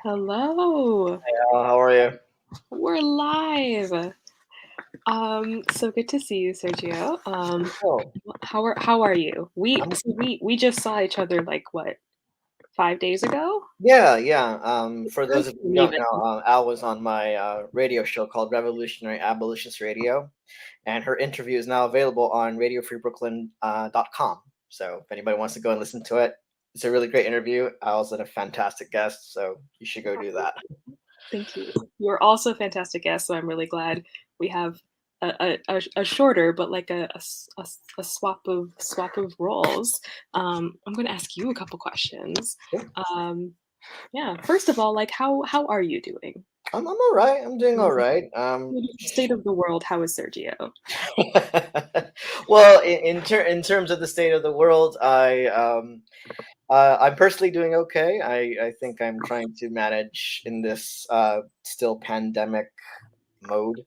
Hello. How are you? We're live. So good to see you, Sergio. Oh, How are you? We I'm, so we just saw each other like what, 5 days ago? yeah, yeah. For those of you who don't Even. know, Al was on my radio show called Revolutionary Abolitionist Radio, and her interview is now available on RadioFreeBrooklyn.com. So if anybody wants to go and listen to it, it's a really great interview. Al's a fantastic guest, so you should go do that. Thank you. You're also a fantastic guest, so I'm really glad we have a shorter but like a swap of roles. I'm going to ask you a couple questions. Sure. Yeah. First of all, like how are you doing? I'm all right. I'm doing all right. State of the world. How is Sergio? Well, in terms of the state of the world, I'm personally doing okay. I think I'm trying to manage in this still pandemic mode.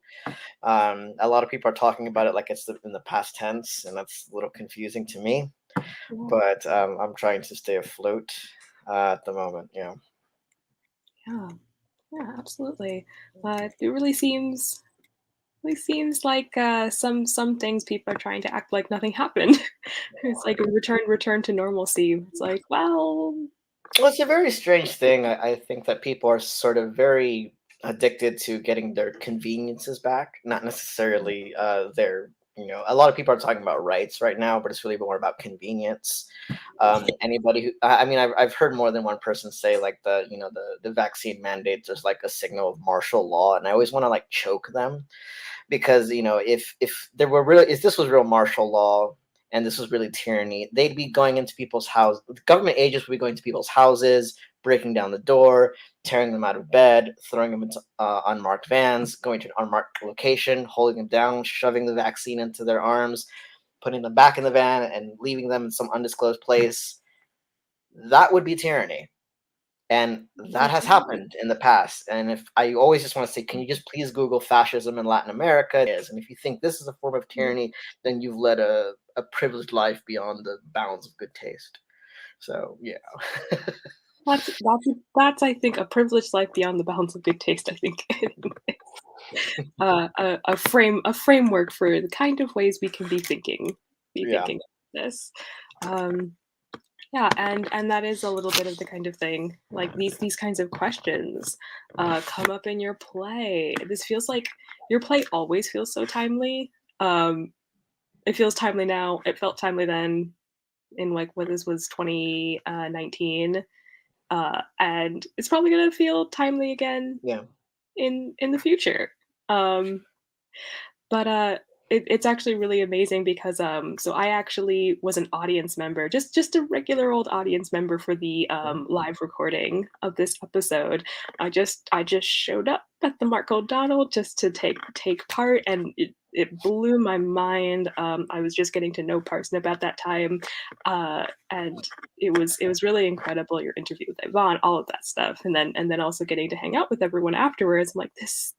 A lot of people are talking about it like it's in the past tense, and that's a little confusing to me. Yeah, But I'm trying to stay afloat at the moment. Yeah. yeah, yeah, absolutely. It really seems like some things people are trying to act like nothing happened. It's like a return to normalcy. It's like, well, Well, it's a very strange thing. I think that people are sort of very addicted to getting their conveniences back, not necessarily their. A lot of people are talking about rights right now, but it's really more about convenience. Anybody who, I mean, I've heard more than one person say like the vaccine mandates is like a signal of martial law, and I always want to like choke them because if there were really if this was real martial law and this was really tyranny, they'd be going into people's houses. Government agents would be going to people's houses, breaking down the door, tearing them out of bed, throwing them into unmarked vans, going to an unmarked location, holding them down, shoving the vaccine into their arms, putting them back in the van, and leaving them in some undisclosed place. That would be tyranny. And that has happened in the past. And if I always just want to say, can you just please Google fascism in Latin America? It is. And if you think this is a form of tyranny, then you've led a privileged life beyond the bounds of good taste. So yeah. that's I think a privileged life beyond the bounds of good taste. I think a framework for the kind of ways we can be thinking Yeah. of this. Um, Yeah, and that is a little bit of the kind of thing. Like these kinds of questions come up in your play. This feels like your play always feels so timely. It feels timely now. It felt timely then in like what this was 2019, and it's probably gonna feel timely again Yeah. in the future. Um, but it's actually really amazing because so I actually was an audience member, just a regular old audience member for the live recording of this episode. I just showed up at the Mark O'Donnell just to take part, and it blew my mind. I was just getting to know Parsnip at that time, and it was really incredible. Your interview with Yvonne, all of that stuff, and then also getting to hang out with everyone afterwards. I'm like, this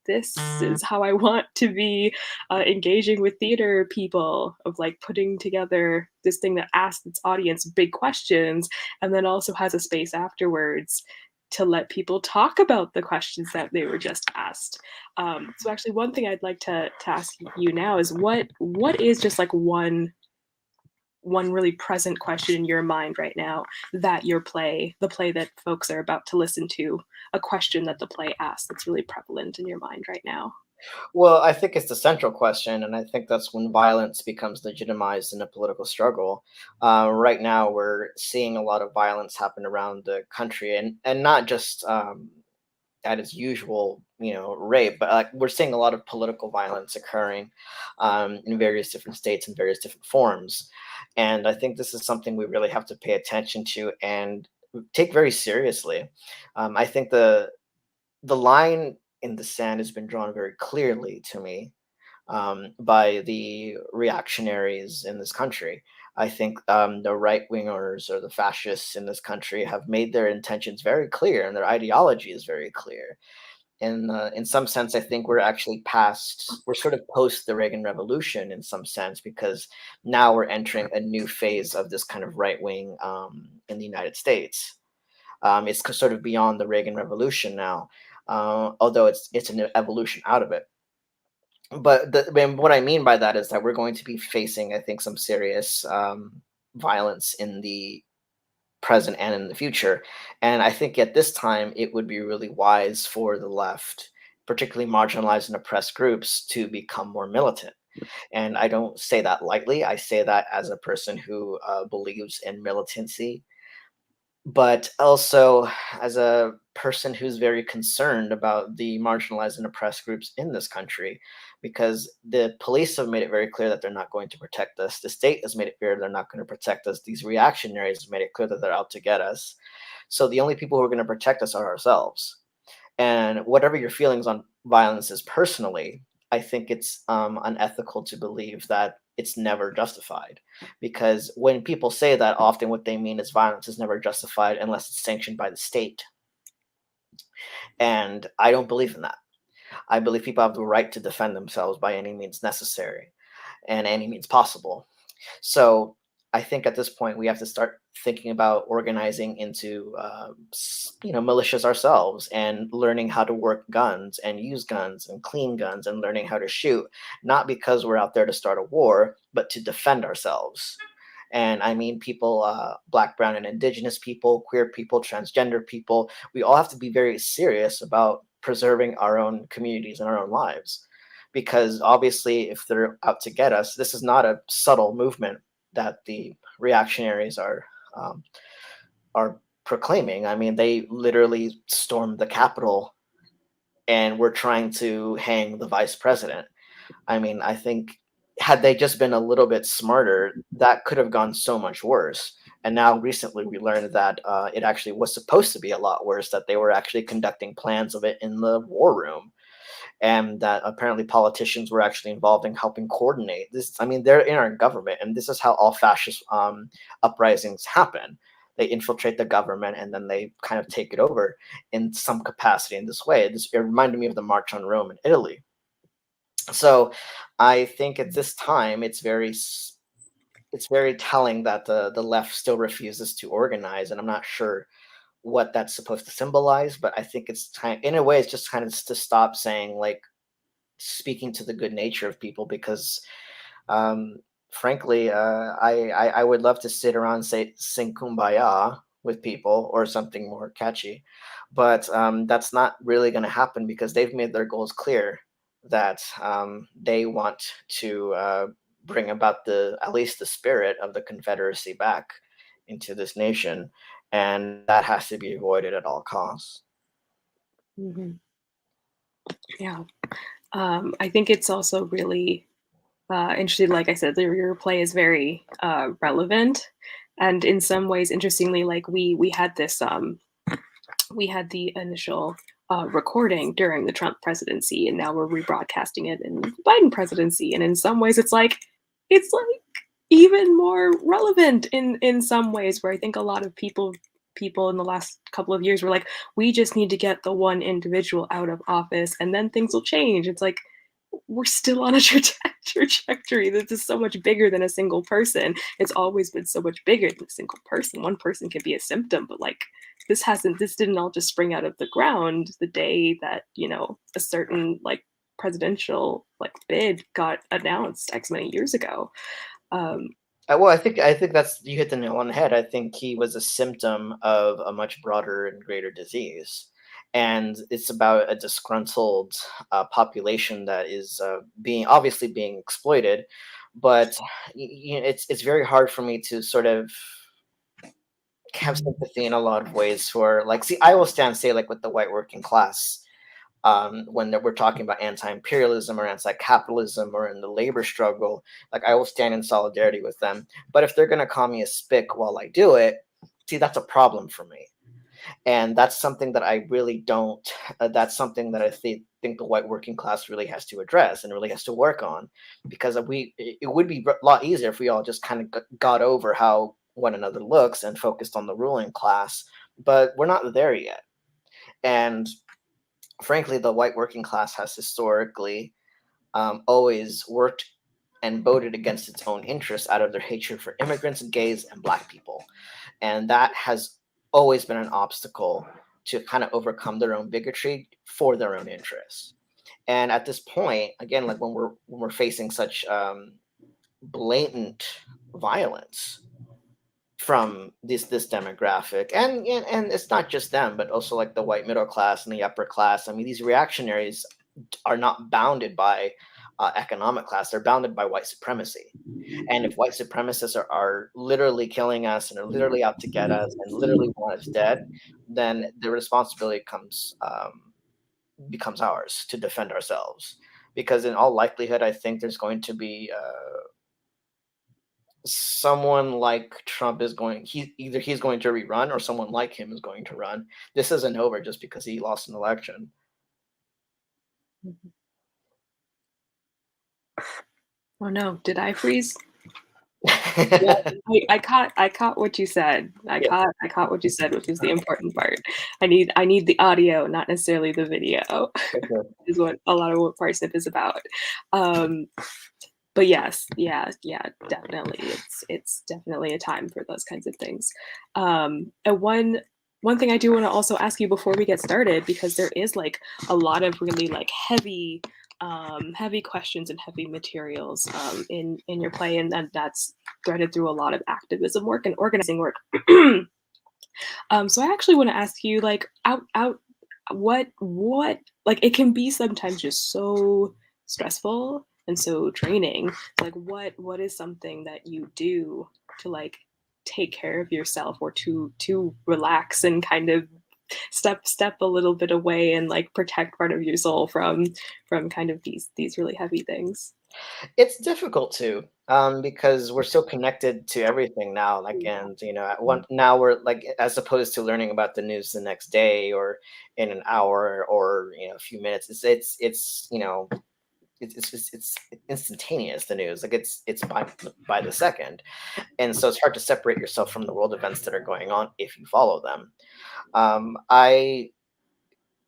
is how I want to be engaging with theater people, of like putting together this thing that asks its audience big questions and then also has a space afterwards to let people talk about the questions that they were just asked. So actually, one thing I'd like to ask you now is what is just like one really present question in your mind right now that the play that folks are about to listen to, a question that the play asks that's really prevalent in your mind right now. Well, I think it's the central question, and I think that's when violence becomes legitimized in a political struggle. Right now, we're seeing a lot of violence happen around the country, and not just at its usual, rate, but like we're seeing a lot of political violence occurring in various different states in various different forms, and I think this is something we really have to pay attention to and take very seriously. I think the line in the sand has been drawn very clearly to me by the reactionaries in this country. I think the right wingers or the fascists in this country have made their intentions very clear, and their ideology is very clear. And in some sense, I think we're sort of post the Reagan Revolution in some sense, because now we're entering a new phase of this kind of right wing in the United States. It's sort of beyond the Reagan Revolution now, although it's an evolution out of it. But what I mean by that is that we're going to be facing, I think, some serious violence in the present and in the future. And I think at this time, it would be really wise for the left, particularly marginalized and oppressed groups, to become more militant. And I don't say that lightly. I say that as a person who believes in militancy, but also as a person who's very concerned about the marginalized and oppressed groups in this country, because the police have made it very clear that they're not going to protect us. The state has made it clear they're not going to protect us. These reactionaries have made it clear that they're out to get us. So the only people who are going to protect us are ourselves. And whatever your feelings on violence is personally, I think it's unethical to believe that it's never justified. Because when people say that, often what they mean is violence is never justified unless it's sanctioned by the state. And I don't believe in that. I believe people have the right to defend themselves by any means necessary and any means possible. So I think at this point we have to start thinking about organizing into militias ourselves and learning how to work guns and use guns and clean guns and learning how to shoot, not because we're out there to start a war, but to defend ourselves. And I mean people, black, brown, and indigenous people, queer people, transgender people. We all have to be very serious about preserving our own communities and our own lives, because obviously if they're out to get us, this is not a subtle movement that the reactionaries um, are proclaiming. I mean, they literally stormed the Capitol and were trying to hang the vice president. I mean, I think had they just been a little bit smarter, that could have gone so much worse. And now recently we learned that it actually was supposed to be a lot worse, that they were actually conducting plans of it in the war room, and that apparently politicians were actually involved in helping coordinate this. I mean, they're in our government, and this is how all fascist uprisings happen. They infiltrate the government and then they kind of take it over in some capacity in this way. It reminded me of the March on Rome in Italy. So I think at this time it's very telling that the left still refuses to organize, and I'm not sure what that's supposed to symbolize, but I think it's time, in a way, it's just kind of to stop saying, like, speaking to the good nature of people, because um, frankly, I would love to sit around and say sing kumbaya with people or something more catchy, but that's not really going to happen because they've made their goals clear, that they want to bring about the at least the spirit of the Confederacy back into this nation, and that has to be avoided at all costs. Hmm. Yeah. I think it's also really interesting. Like I said, your play is very relevant, and in some ways, interestingly, like we had this we had the initial recording during the Trump presidency, and now we're rebroadcasting it in the Biden presidency. And in some ways, it's like even more relevant in some ways. Where I think a lot of people in the last couple of years were like, we just need to get the one individual out of office, and then things will change. It's like we're still on a trajectory that is so much bigger than a single person. It's always been so much bigger than a single person. One person can be a symptom, but like this didn't all just spring out of the ground the day that, a certain like presidential like bid got announced X many years ago. Um, Well, I think that's, you hit the nail on the head. I think he was a symptom of a much broader and greater disease, and it's about a disgruntled population that is being exploited. But it's very hard for me to sort of have sympathy in a lot of ways for, like, see, I will stand say, like, with the white working class, when we're talking about anti-imperialism or anti-capitalism or in the labor struggle, like, I will stand in solidarity with them. But if they're going to call me a spick while I do it, see, that's a problem for me. And that's something that I really don't, that's something that I think the white working class really has to address and really has to work on, because it would be a lot easier if we all just kind of got over how one another looks and focused on the ruling class, but we're not there yet. And frankly, the white working class has historically always worked and voted against its own interests out of their hatred for immigrants, gays, and black people. And that has always been an obstacle to kind of overcome their own bigotry for their own interests. And at this point, again, like when we're facing such blatant violence from this demographic, and it's not just them, but also like the white middle class and the upper class. I mean, these reactionaries are not bounded by economic class; they're bounded by white supremacy. And if white supremacists are literally killing us and are literally out to get us and literally want us dead, then the responsibility becomes ours to defend ourselves. Because in all likelihood, I think there's going to be someone like Trump is going. He's going to rerun, or someone like him is going to run. This isn't over just because he lost an election. Mhm. Oh no, did I freeze? Yeah, I caught what you said. Yeah. I caught what you said, which is the important part. I need the audio, not necessarily the video, Okay. is what a lot of what Parsnip is about. Um, but yes, yeah, yeah, definitely. It's definitely a time for those kinds of things. And one thing I do want to also ask you before we get started, because there is like a lot of really like heavy questions and heavy materials in your play, and that's threaded through a lot of activism work and organizing work. So I actually want to ask you, like, out what like it can be sometimes just so stressful and so draining. Like, what is something that you do to like take care of yourself, or to relax and kind of step a little bit away and like protect part of your soul from kind of these really heavy things. It's difficult to, because we're so connected to everything now. Like, Yeah. and at one now we're like, as opposed to learning about the news the next day or in an hour or a few minutes. It's instantaneous. The news, like it's by the second, and so it's hard to separate yourself from the world events that are going on if you follow them. I'm a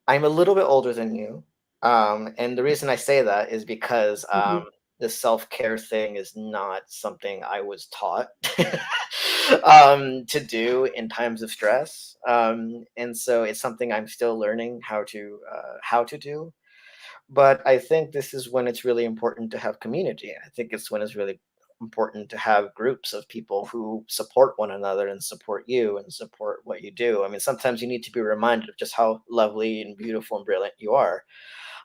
little bit older than you. And the reason I say that is because Mhm. the self care thing is not something I was taught to do in times of stress. And so it's something I'm still learning how to do. But I think this is when it's really important to have community. I think it's when it's really important to have groups of people who support one another and support you and support what you do. I mean, sometimes you need to be reminded of just how lovely and beautiful and brilliant you are.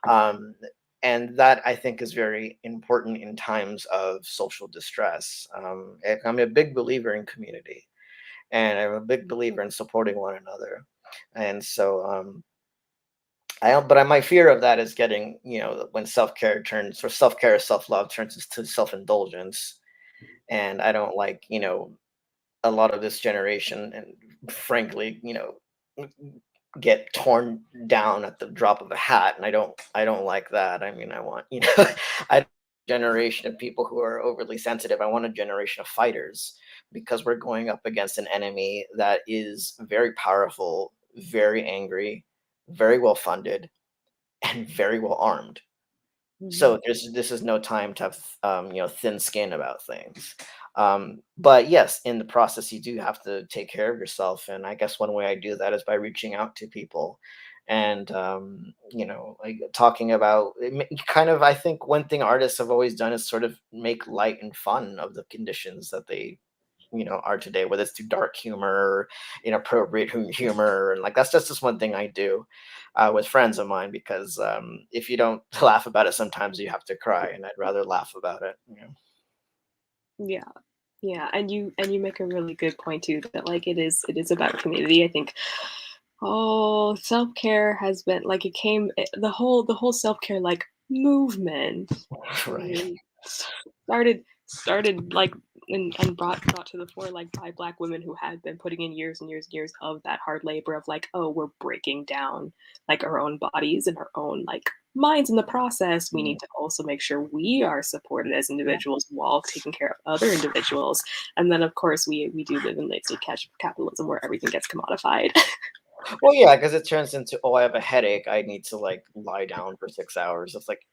Um, and that I think is very important in times of social distress. I'm a big believer in community, and I'm a big believer in supporting one another. And so, I don't, but my fear of that is getting, when self care or self love turns into self indulgence, and I don't like, a lot of this generation, and frankly, get torn down at the drop of a hat, and I don't like that. I mean, I want, I don't want a generation of people who are overly sensitive. I want a generation of fighters, because we're going up against an enemy that is very powerful, very angry, very well funded, and very well armed. Mhm. So this is no time to have thin skin about things. But yes, in the process, you do have to take care of yourself, and I guess one way I do that is by reaching out to people, and like talking about kind of. I think one thing artists have always done is sort of make light and fun of the conditions that they are today, whether it's through dark humor or inappropriate humor, and like that's just one thing I do with friends of mine, because if you don't laugh about it, sometimes you have to cry, and I'd rather laugh about it. Yeah. Yeah, and you make a really good point too, that like it is about community. I think self-care has been like the whole self-care like movement, I Right. mean, started like and brought to the fore like by Black women who had been putting in years and years and years of that hard labor of like, oh, we're breaking down like our own bodies and our own like minds in the process. We Mm. need to also make sure we are supported as individuals while taking care of other individuals. And then of course we do live in late stage capitalism where everything gets commodified. Well, yeah, because it turns into, oh, I have a headache, I need to like lie down for 6 hours. It's like,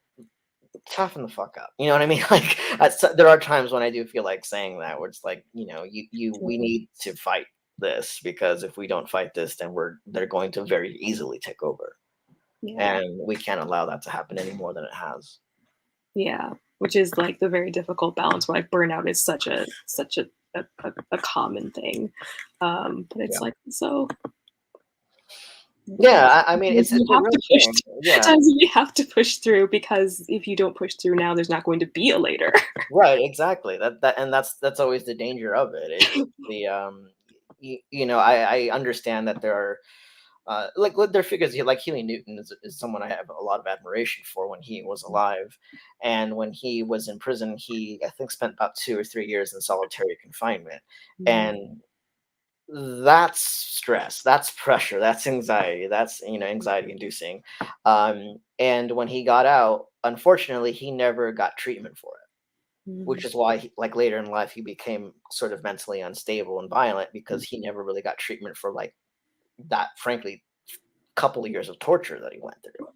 toughen the fuck up. You know what I mean? Like, there are times when I do feel like saying that, where it's like, we need to fight. this, because if we don't fight this, then they're going to very easily take over, Yeah. and we can't allow that to happen any more than it has. Yeah. Which is like the very difficult balance where like burnout is such a common thing. But it's Yeah. like so Yeah, I mean, you it's a have real to push shame. Yeah, times we have to push through because if you don't push through now, there's not going to be a later. right, exactly. And that's always the danger of it. It's the I understand that there are like there are figures like Huey Newton is someone I have a lot of admiration for when he was alive, and when he was in prison, he I think spent about 2 or 3 years in solitary confinement, Mm, and that's stress, that's pressure, that's anxiety, that's anxiety inducing. And when he got out, unfortunately, he never got treatment for it, which mm, is why like later in life he became sort of mentally unstable and violent, because he never really got treatment for like that, frankly, couple of years of torture that he went through.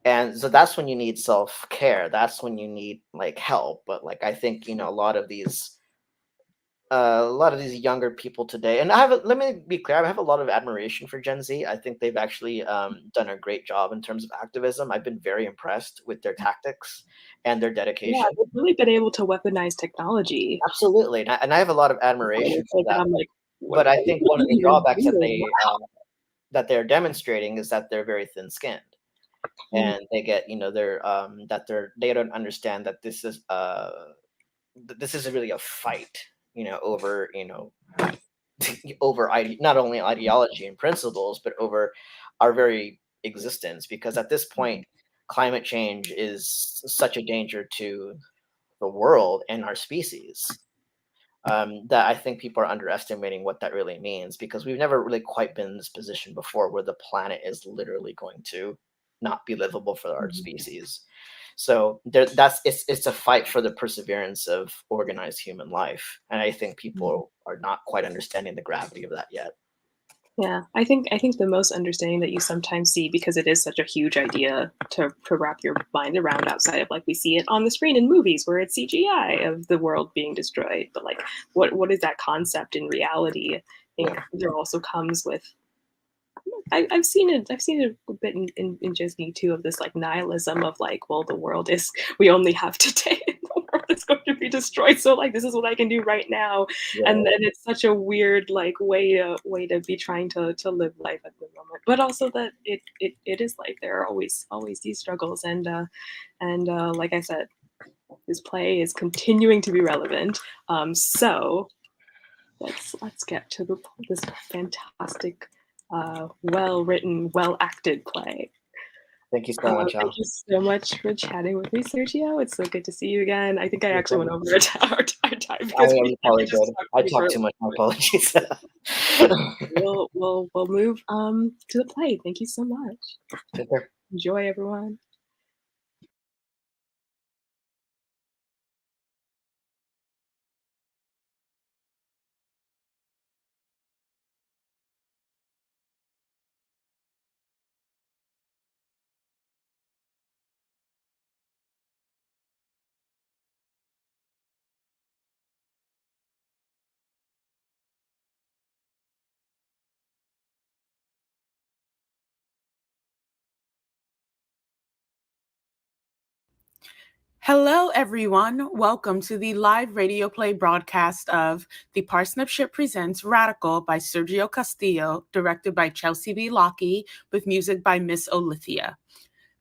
And so that's when you need self-care, that's when you need like help. But like I think a lot of these younger people today, and let me be clear, I have a lot of admiration for Gen Z. I think they've actually done a great job in terms of activism. I've been very impressed with their tactics and their yeah, dedication. they've really been able to weaponize technology. Absolutely, and I have a lot of admiration It's for like, and that. I'm like, But I think what one are of the you drawbacks doing? that they're demonstrating is that they're very thin-skinned, Mm, and they get they don't understand that this is really a fight, over over not only ideology and principles, but over our very existence. Because at this point, climate change is such a danger to the world and our species, that I think people are underestimating what that really means, because we've never really quite been in this position before where the planet is literally going to not be livable for our mhm, species. So it's a fight for the perseverance of organized human life, and I think mhm. people are not quite understanding the gravity of that yet. Yeah, I think the most understanding that you sometimes see because it is such a huge idea to wrap your mind around outside of like we see it on the screen in movies where it's CGI of the world being destroyed, but like what is that concept in reality? I think Yeah. there also comes with I've seen it a bit in Disney too of this like nihilism of like, well, the world is we only have today and the world is going to be destroyed. So like this is what I can do right now. And Right. then it's such a weird like way to be trying to live life at the moment. But also that it is like there are always these struggles and like I said, this play is continuing to be relevant. So let's get to this fantastic, well written, well acted play. Thank you so much, Thank Al. you so much for chatting with me, Sergio. It's so good to see you again. I think I No actually went problem. over our time I because am we probably just good. talked I for talk a too much. My bit. apologies. We'll move to the play. Thank you so much. Take care. Enjoy, everyone. Hello, everyone. Welcome to the live radio play broadcast of The Parsnip Ship Presents Radical by Sergio Castillo, directed by Chelsea B. Lockie, with music by Miss Olithea.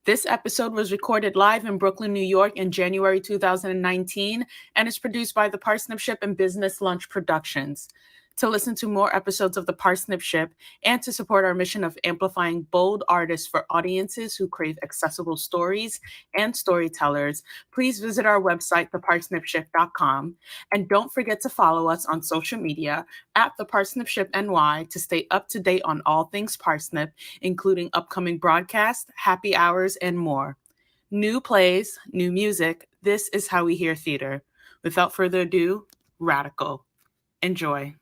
This episode was recorded live in Brooklyn, New York in January 2019 and is produced by The Parsnip Ship and Business Lunch Productions. To listen to more episodes of The Parsnip Ship and to support our mission of amplifying bold artists for audiences who crave accessible stories and storytellers, please visit our website, theparsnipship.com. And don't forget to follow us on social media at The Parsnip Ship NY to stay up to date on all things Parsnip, including upcoming broadcasts, happy hours, and more. New plays, new music. This is how we hear theater. Without further ado, Radical. Enjoy.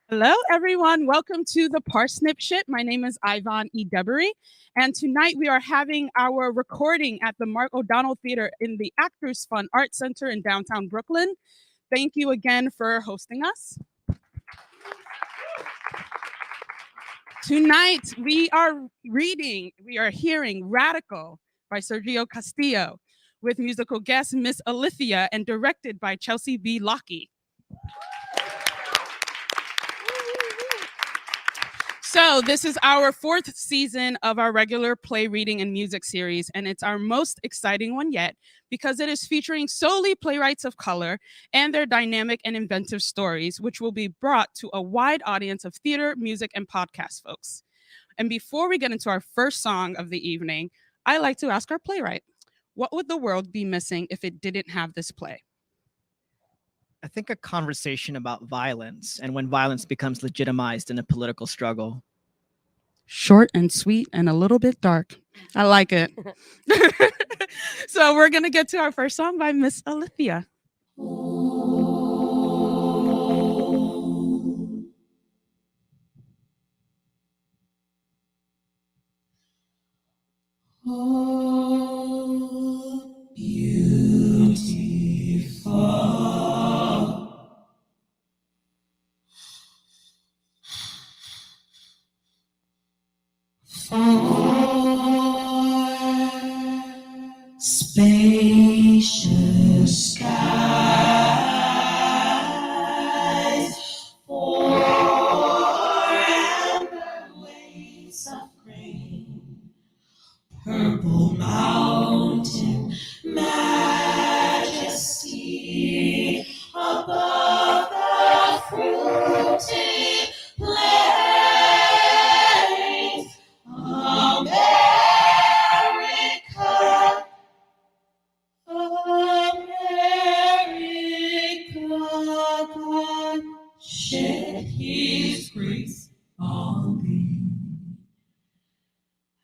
Hello, everyone. Welcome to the Parsnip Ship. My name is Ivan E. Debery, and tonight we are having our recording at the Mark O'Donnell Theater in the Actors Fund Art Center in downtown Brooklyn. Thank you again for hosting us. Tonight we are hearing Radical by Sergio Castillo with musical guest Miss Olithea and directed by Chelsea B. Lockie. So this is our 4th season of our regular play reading and music series, and it's our most exciting one yet because it is featuring solely playwrights of color and their dynamic and inventive stories, which will be brought to a wide audience of theater, music, and podcast folks. And before we get into our first song of the evening, I like to ask our playwright, what would the world be missing if it didn't have this play? I think a conversation about violence and when violence becomes legitimized in a political struggle. Short and sweet and a little bit dark. I like it. So we're going to get to our first song by Miss Olithea. Oh, beautiful. Spacious skies, for amber waves of grain, purple mountain majesty above the fruited plains. America, God shed his grace on thee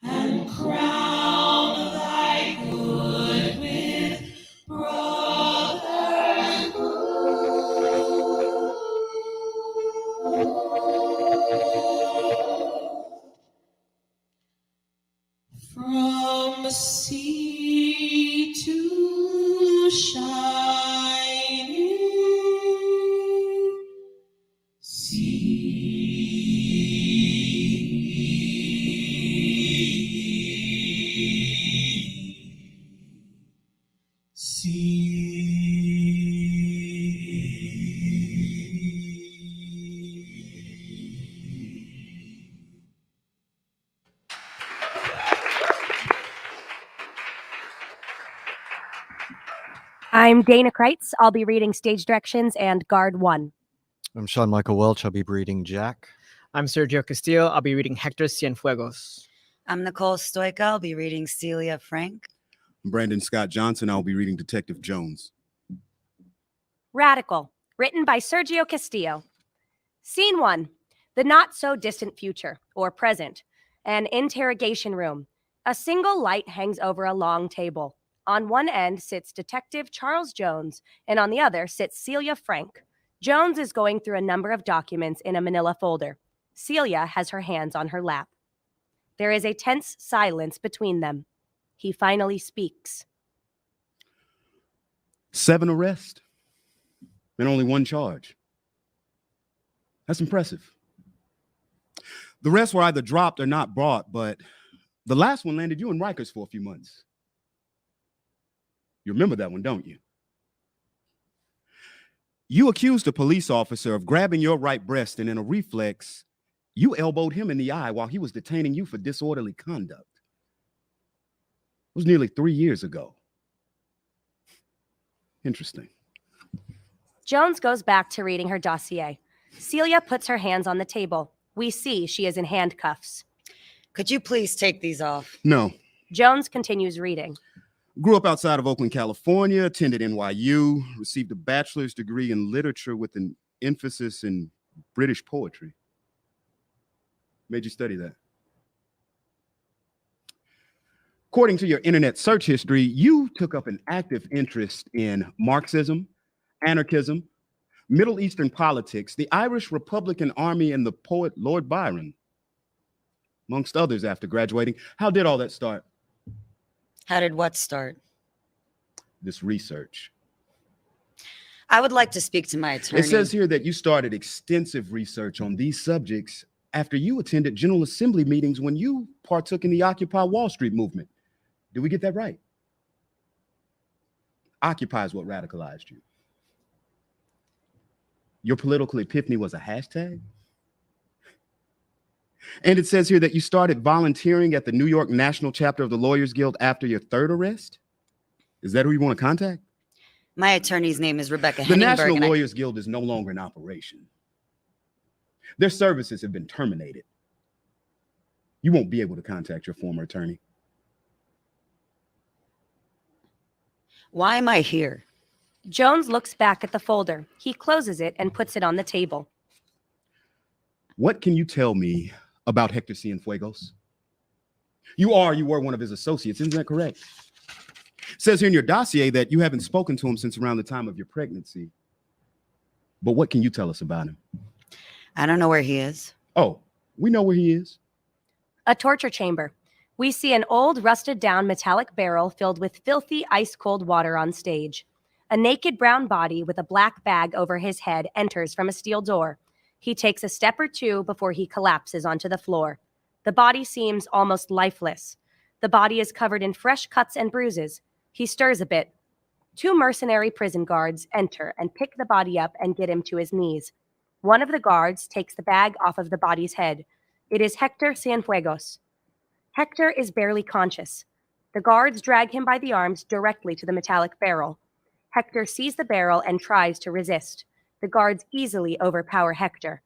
and crown thy good with brotherhood. From sea to shining I'm Dana Kreitz. I'll be reading stage directions and Guard 1. I'm Sean Michael Welch. I'll be reading Jack. I'm Sergio Castillo. I'll be reading Hector Cienfuegos. I'm Nicole Stoica. I'll be reading Celia Frank. I'm Brandon Scott Johnson. I'll be reading Detective Jones. Radical, written by Sergio Castillo. Scene 1, the not-so-distant future, or present. An interrogation room. A single light hangs over a long table. On one end sits Detective Charles Jones, and on the other sits Celia Frank. Jones is going through a number of documents in a manila folder. Celia has her hands on her lap. There is a tense silence between them. He finally speaks. 7 arrests and only 1 charge. That's impressive. The rest were either dropped or not brought, but the last one landed you in Rikers for a few months. You remember that one, don't you? You accused a police officer of grabbing your right breast, and in a reflex, you elbowed him in the eye while he was detaining you for disorderly conduct. It was nearly 3 years ago. Interesting. Jones goes back to reading her dossier. Celia puts her hands on the table. We see she is in handcuffs. Could you please take these off? No. Jones continues reading. Grew up outside of Oakland, California, attended NYU, received a bachelor's degree in literature with an emphasis in British poetry. Made you study that? According to your internet search history, you took up an active interest in Marxism, anarchism, Middle Eastern politics, the Irish Republican Army, and the poet Lord Byron, amongst others after graduating. How did all that start? How did what start? This research. I would like to speak to my attorney. It says here that you started extensive research on these subjects after you attended General Assembly meetings when you partook in the Occupy Wall Street movement. Did we get that right? Occupy is what radicalized you. Your political epiphany was a hashtag? And it says here that you started volunteering at the New York National Chapter of the Lawyers Guild after your third arrest? Is that who you want to contact? My attorney's name is Rebecca The Henningberg. National Lawyers Guild is no longer in operation. Their services have been terminated. You won't be able to contact your former attorney. Why am I here? Jones looks back at the folder. He closes it and puts it on the table. What can you tell me about Hector Cienfuegos? You were one of his associates, isn't that correct? It says here in your dossier that you haven't spoken to him since around the time of your pregnancy. But what can you tell us about him? I don't know where he is. Oh, we know where he is. A torture chamber. We see an old, rusted-down metallic barrel filled with filthy, ice-cold water on stage. A naked brown body with a black bag over his head enters from a steel door. He takes a step or two before he collapses onto the floor. The body seems almost lifeless. The body is covered in fresh cuts and bruises. He stirs a bit. 2 mercenary prison guards enter and pick the body up and get him to his knees. One of the guards takes the bag off of the body's head. It is Hector Cienfuegos. Hector is barely conscious. The guards drag him by the arms directly to the metallic barrel. Hector sees the barrel and tries to resist. The guards easily overpower Hector.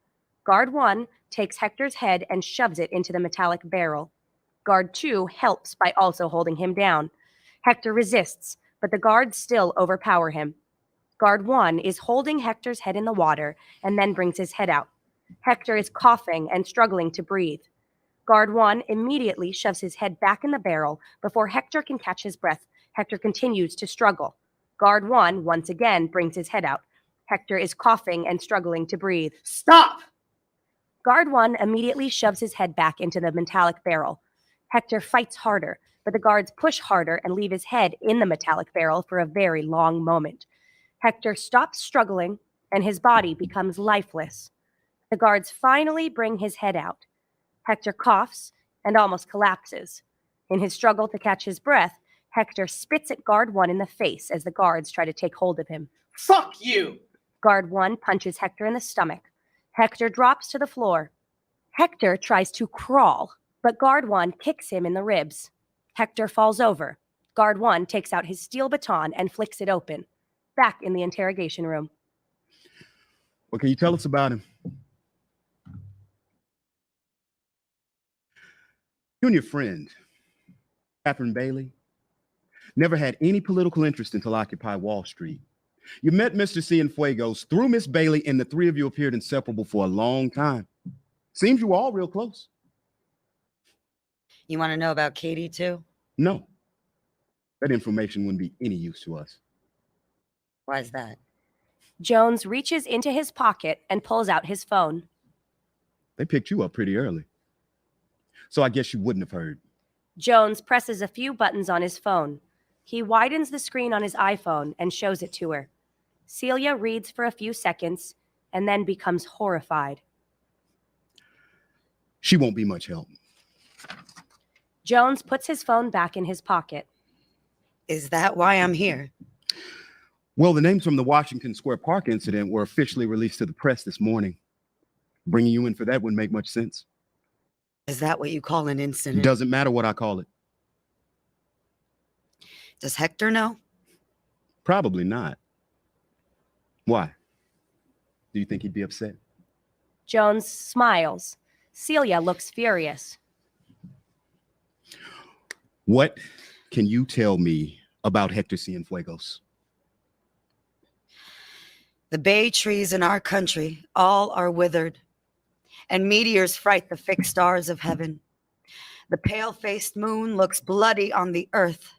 Guard 1 takes Hector's head and shoves it into the metallic barrel. Guard 2 helps by also holding him down. Hector resists, but the guards still overpower him. Guard 1 is holding Hector's head in the water and then brings his head out. Hector is coughing and struggling to breathe. Guard 1 immediately shoves his head back in the barrel before Hector can catch his breath. Hector continues to struggle. Guard 1 once again brings his head out. Hector is coughing and struggling to breathe. Stop! Guard 1 immediately shoves his head back into the metallic barrel. Hector fights harder, but the guards push harder and leave his head in the metallic barrel for a very long moment. Hector stops struggling, and his body becomes lifeless. The guards finally bring his head out. Hector coughs and almost collapses. In his struggle to catch his breath, Hector spits at Guard 1 in the face as the guards try to take hold of him. Fuck you! Guard 1 punches Hector in the stomach. Hector drops to the floor. Hector tries to crawl, but Guard 1 kicks him in the ribs. Hector falls over. Guard 1 takes out his steel baton and flicks it open. Back in the interrogation room. What can you tell us about him? You and your friend, Catherine Bailey, never had any political interest until Occupy Wall Street. You met Mr. Cienfuegos through Miss Bailey, and the three of you appeared inseparable for a long time. Seems you were all real close. You want to know about Katie too? No. That information wouldn't be any use to us. Why is that? Jones reaches into his pocket and pulls out his phone. They picked you up pretty early. So I guess you wouldn't have heard. Jones presses a few buttons on his phone. He widens the screen on his iPhone and shows it to her. Celia reads for a few seconds and then becomes horrified. She won't be much help. Jones puts his phone back in his pocket. Is that why I'm here? Well, the names from the Washington Square Park incident were officially released to the press this morning. Bringing you in for that wouldn't make much sense. Is that what you call an incident? Doesn't matter what I call it. Does Hector know? Probably not. Why? Do you think he'd be upset? Jones smiles. Celia looks furious. What can you tell me about Hector Cienfuegos? The bay trees in our country all are withered, and meteors fright the fixed stars of heaven. The pale-faced moon looks bloody on the earth,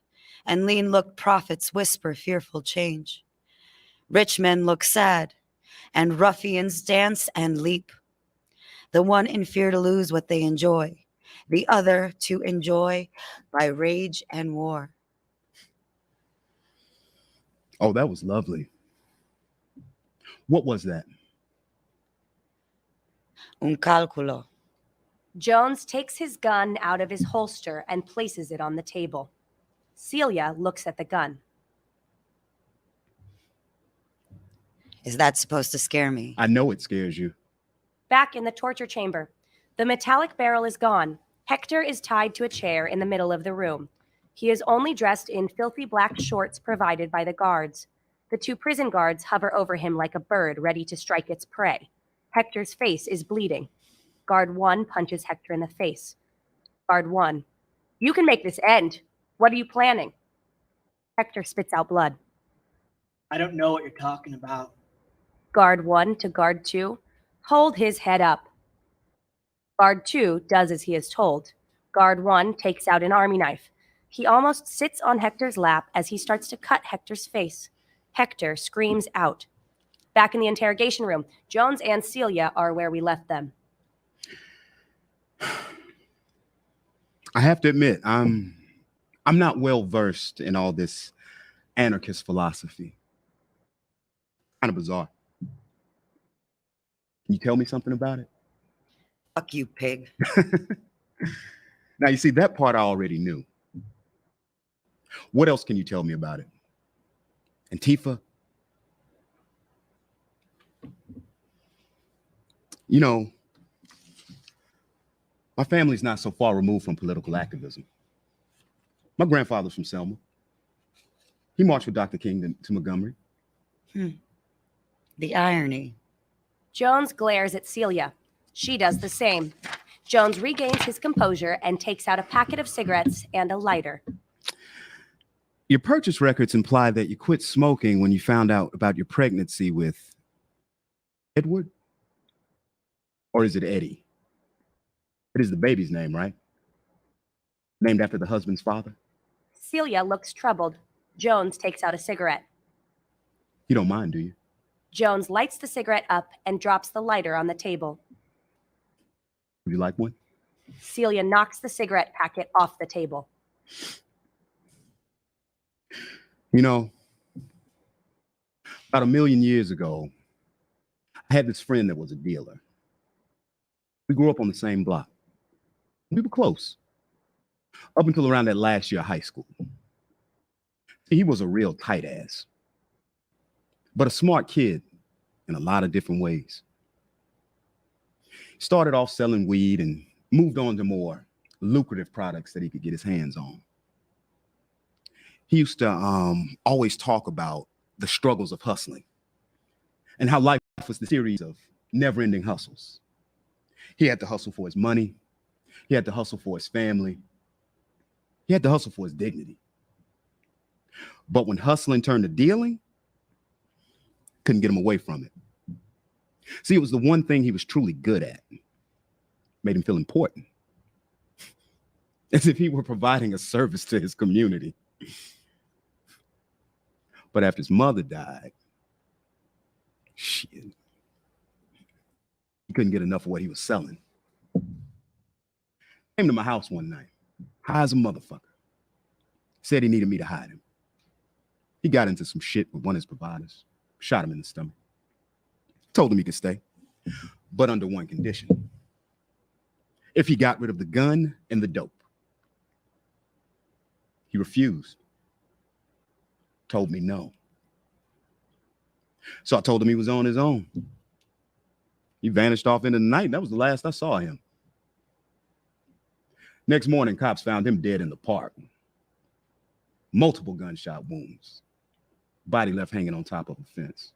and lean-looked prophets whisper fearful change. Rich men look sad, and ruffians dance and leap. The one in fear to lose what they enjoy, the other to enjoy by rage and war. Oh, that was lovely. What was that? Un cálculo. Jones takes his gun out of his holster and places it on the table. Celia looks at the gun. Is that supposed to scare me? I know it scares you. Back in the torture chamber, the metallic barrel is gone. Hector is tied to a chair in the middle of the room. He is only dressed in filthy black shorts provided by the guards. The two prison guards hover over him like a bird ready to strike its prey. Hector's face is bleeding. Guard 1 punches Hector in the face. Guard 1, you can make this end. What are you planning? Hector spits out blood. I don't know what you're talking about. Guard 1 to Guard 2, hold his head up. Guard 2 does as he is told. Guard 1 takes out an army knife. He almost sits on Hector's lap as he starts to cut Hector's face. Hector screams out. Back in the interrogation room, Jones and Celia are where we left them. I have to admit, I'm not well versed in all this anarchist philosophy. Kind of bizarre. Can you tell me something about it? Fuck you, pig. Now, you see, that part I already knew. What else can you tell me about it? Antifa? You know, my family's not so far removed from political activism. My grandfather's from Selma. He marched with Dr. King to Montgomery. The irony. Jones glares at Celia. She does the same. Jones regains his composure and takes out a packet of cigarettes and a lighter. Your purchase records imply that you quit smoking when you found out about your pregnancy with Edward? Or is it Eddie? It is the baby's name, right? Named after the husband's father? Celia looks troubled. Jones takes out a cigarette. You don't mind, do you? Jones lights the cigarette up and drops the lighter on the table. Would you like one? Celia knocks the cigarette packet off the table. You know, about 1 million years ago, I had this friend that was a dealer. We grew up on the same block. We were close. Up until around that last year of high school. See, he was a real tight ass, but a smart kid in a lot of different ways. Started off selling weed and moved on to more lucrative products that he could get his hands on. He used to always talk about the struggles of hustling and how life was the series of never-ending hustles. He had to hustle for his money. He had to hustle for his family. He had to hustle for his dignity. But when hustling turned to dealing, couldn't get him away from it. See, it was the one thing he was truly good at. Made him feel important. As if he were providing a service to his community. But after his mother died, shit, he couldn't get enough of what he was selling. Came to my house one night, high as a motherfucker. Said he needed me to hide him. He got into some shit with one of his providers, shot him in the stomach. Told him he could stay, but under one condition. If he got rid of the gun and the dope. He refused. Told me no. So I told him he was on his own. He vanished off into the night, and that was the last I saw him. Next morning, cops found him dead in the park. Multiple gunshot wounds. Body left hanging on top of a fence.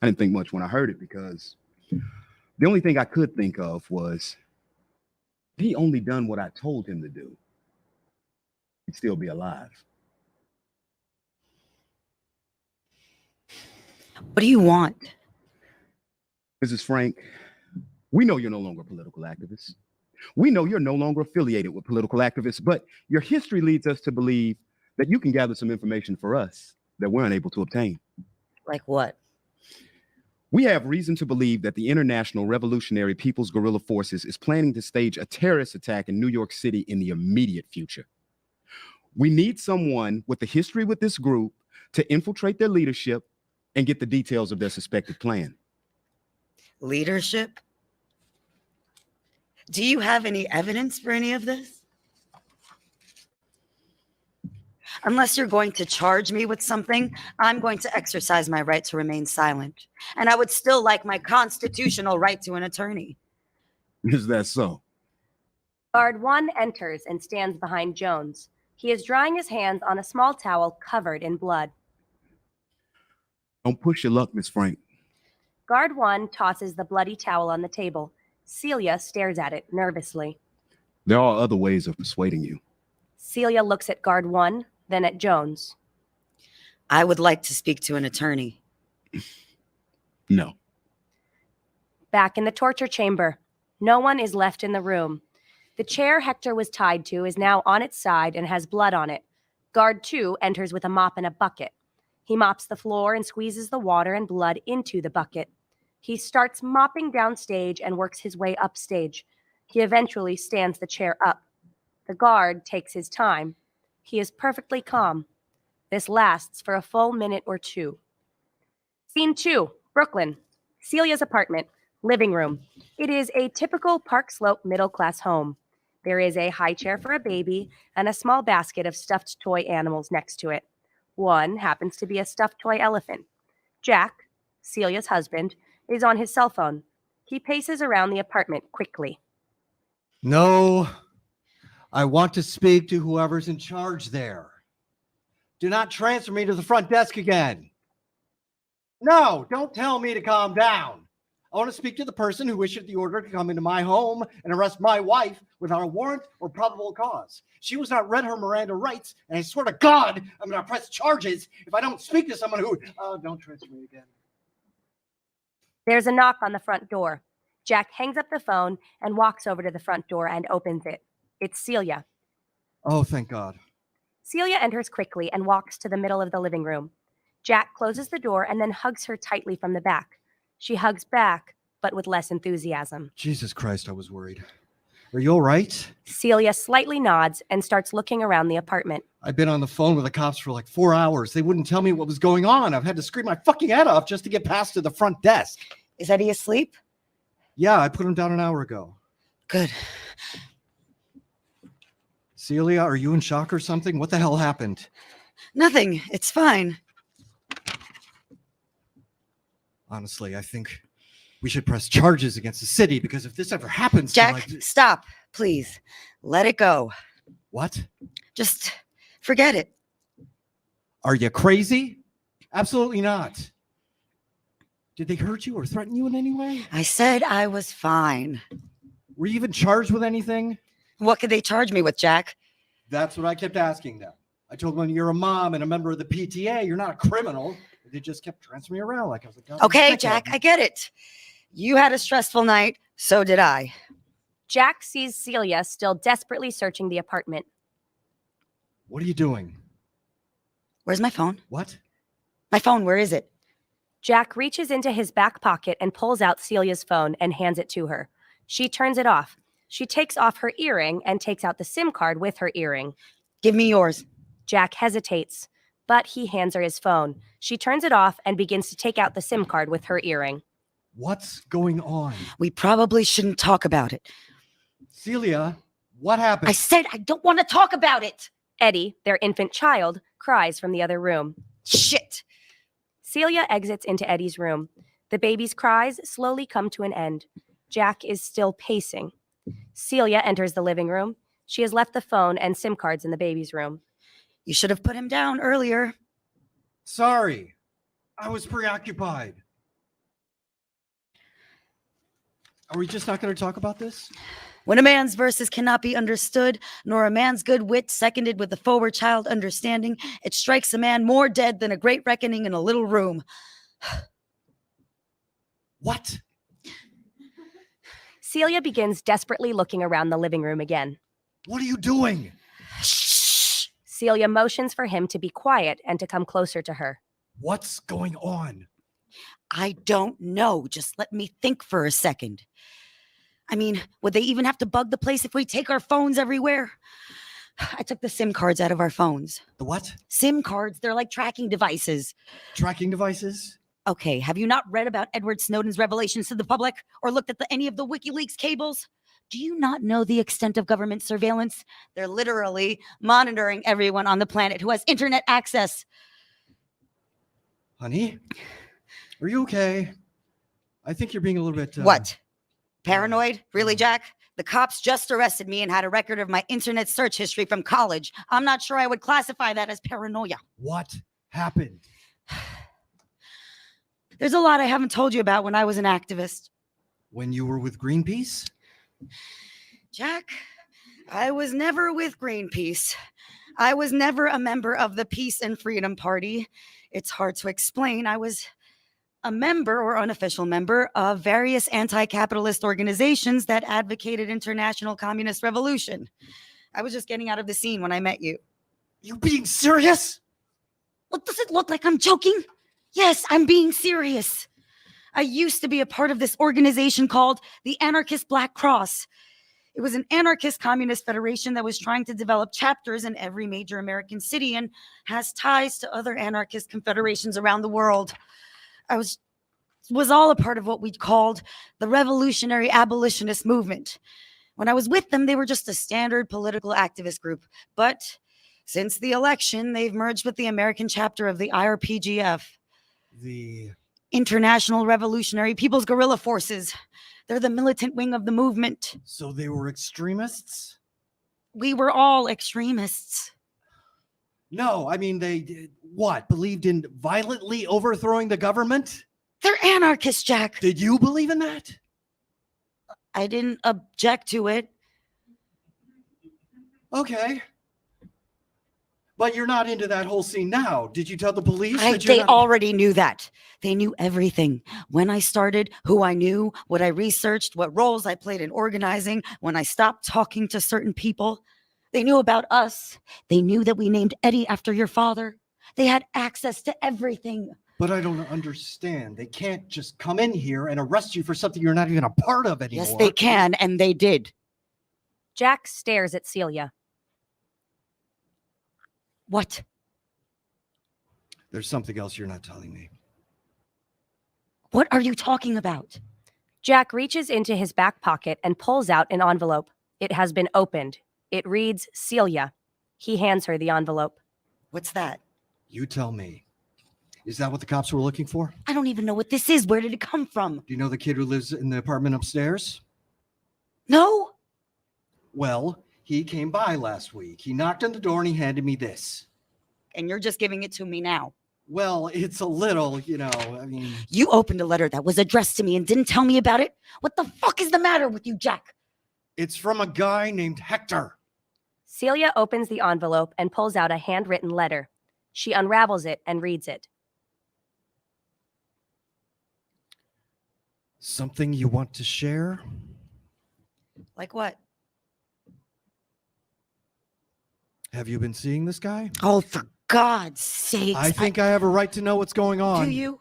I didn't think much when I heard it because the only thing I could think of was if he only done what I told him to do, he'd still be alive. What do you want? Mrs. Frank, we know you're no longer a political activist. We know you're no longer affiliated with political activists, but your history leads us to believe that you can gather some information for us that we're unable to obtain. Like what? We have reason to believe that the International Revolutionary People's Guerrilla Forces is planning to stage a terrorist attack in New York City in the immediate future. We need someone with a history with this group to infiltrate their leadership and get the details of their suspected plan. Leadership? Do you have any evidence for any of this? Unless you're going to charge me with something, I'm going to exercise my right to remain silent. And I would still like my constitutional right to an attorney. Is that so? Guard 1 enters and stands behind Jones. He is drying his hands on a small towel covered in blood. Don't push your luck, Miss Frank. Guard 1 tosses the bloody towel on the table. Celia stares at it nervously. There are other ways of persuading you. Celia looks at Guard 1, then at Jones. I would like to speak to an attorney. No. Back in the torture chamber, no one is left in the room. The chair Hector was tied to is now on its side and has blood on it. Guard 2 enters with a mop and a bucket. He mops the floor and squeezes the water and blood into the bucket. He starts mopping downstage and works his way upstage. He eventually stands the chair up. The guard takes his time. He is perfectly calm. This lasts for a full minute or two. Scene 2, Brooklyn. Celia's apartment, living room. It is a typical Park Slope middle-class home. There is a high chair for a baby and a small basket of stuffed toy animals next to it. One happens to be a stuffed toy elephant. Jack, Celia's husband, is on his cell phone. He paces around the apartment quickly. No. I want to speak to whoever's in charge there. Do not transfer me to the front desk again. No, don't tell me to calm down. I want to speak to the person who issued the order to come into my home and arrest my wife without a warrant or probable cause. She was not read her Miranda rights, and I swear to God, I'm going to press charges if I don't speak to someone who... don't transfer me again. There's a knock on the front door. Jack hangs up the phone and walks over to the front door and opens it. It's Celia. Oh, thank God. Celia enters quickly and walks to the middle of the living room. Jack closes the door and then hugs her tightly from the back. She hugs back, but with less enthusiasm. Jesus Christ, I was worried. Are you all right? Celia slightly nods and starts looking around the apartment. I've been on the phone with the cops for like 4 hours. They wouldn't tell me what was going on. I've had to scream my fucking head off just to get past to the front desk. Is Eddie asleep? Yeah, I put him down an hour ago. Good. Celia, are you in shock or something? What the hell happened? Nothing. It's fine. Honestly, I think we should press charges against the city because if this ever happens Jack, to stop, please. Let it go. What? Just forget it. Are you crazy? Absolutely not. Did they hurt you or threaten you in any way? I said I was fine. Were you even charged with anything? What could they charge me with, Jack? That's what I kept asking them. I told them you're a mom and a member of the PTA. You're not a criminal. They just kept transferring me around like I was a Okay, Jack, I get it. You had a stressful night. So did I. Jack sees Celia still desperately searching the apartment. What are you doing? Where's my phone? What? My phone, where is it? Jack reaches into his back pocket and pulls out Celia's phone and hands it to her. She turns it off. She takes off her earring and takes out the SIM card with her earring. Give me yours. Jack hesitates, but he hands her his phone. She turns it off and begins to take out the SIM card with her earring. What's going on? We probably shouldn't talk about it. Celia, what happened? I said I don't want to talk about it. Eddie, their infant child, cries from the other room. Shit. Celia exits into Eddie's room. The baby's cries slowly come to an end. Jack is still pacing. Celia enters the living room. She has left the phone and SIM cards in the baby's room. You should have put him down earlier. Sorry. I was preoccupied. Are we just not going to talk about this? When a man's verses cannot be understood, nor a man's good wit seconded with a forward child understanding, it strikes a man more dead than a great reckoning in a little room. What? Celia begins desperately looking around the living room again. What are you doing? Shh. Celia motions for him to be quiet and to come closer to her. What's going on? I don't know. Just let me think for a second. I mean, would they even have to bug the place if we take our phones everywhere? I took the SIM cards out of our phones. The what? SIM cards, they're like tracking devices. Tracking devices? Okay, have you not read about Edward Snowden's revelations to the public or looked at any of the WikiLeaks cables? Do you not know the extent of government surveillance? They're literally monitoring everyone on the planet who has internet access. Honey, are you okay? I think you're being a little bit... What? Paranoid? Really, Jack? The cops just arrested me and had a record of my internet search history from college. I'm not sure I would classify that as paranoia. What happened? There's a lot I haven't told you about when I was an activist. When you were with Greenpeace? Jack, I was never with Greenpeace. I was never a member of the Peace and Freedom Party. It's hard to explain. I was a member or unofficial member of various anti-capitalist organizations that advocated international communist revolution. I was just getting out of the scene when I met you. You being serious? What, does it look like I'm joking? Yes, I'm being serious. I used to be a part of this organization called the Anarchist Black Cross. It was an anarchist communist federation that was trying to develop chapters in every major American city and has ties to other anarchist confederations around the world. I was all a part of what we called the Revolutionary Abolitionist Movement. When I was with them, they were just a standard political activist group. But since the election, they've merged with the American chapter of the IRPGF. The International Revolutionary People's Guerrilla Forces. They're the militant wing of the movement. So they were extremists? We were all extremists. No, I mean, they did what? Believed in violently overthrowing the government? They're anarchists, Jack. Did you believe in that? I didn't object to it. Okay. But you're not into that whole scene now. Did you tell the police? They already knew that. They knew everything. When I started, who I knew, what I researched, what roles I played in organizing, when I stopped talking to certain people. They knew about us. They knew that we named Eddie after your father. They had access to everything. But I don't understand. They can't just come in here and arrest you for something you're not even a part of anymore. Yes, they can, and they did. Jack stares at Celia. What? There's something else you're not telling me. What are you talking about? Jack reaches into his back pocket and pulls out an envelope. It has been opened. It reads Celia. He hands her the envelope. What's that? You tell me. Is that what the cops were looking for? I don't even know what this is. Where did it come from? Do you know the kid who lives in the apartment upstairs? No. Well, he came by last week. He knocked on the door and he handed me this. And you're just giving it to me now. Well, it's a little, I mean... You opened a letter that was addressed to me and didn't tell me about it? What the fuck is the matter with you, Jack? It's from a guy named Hector. Celia opens the envelope and pulls out a handwritten letter. She unravels it and reads it. Something you want to share? Like what? Have you been seeing this guy? Oh, for God's sake. I think I have a right to know what's going on. Do you?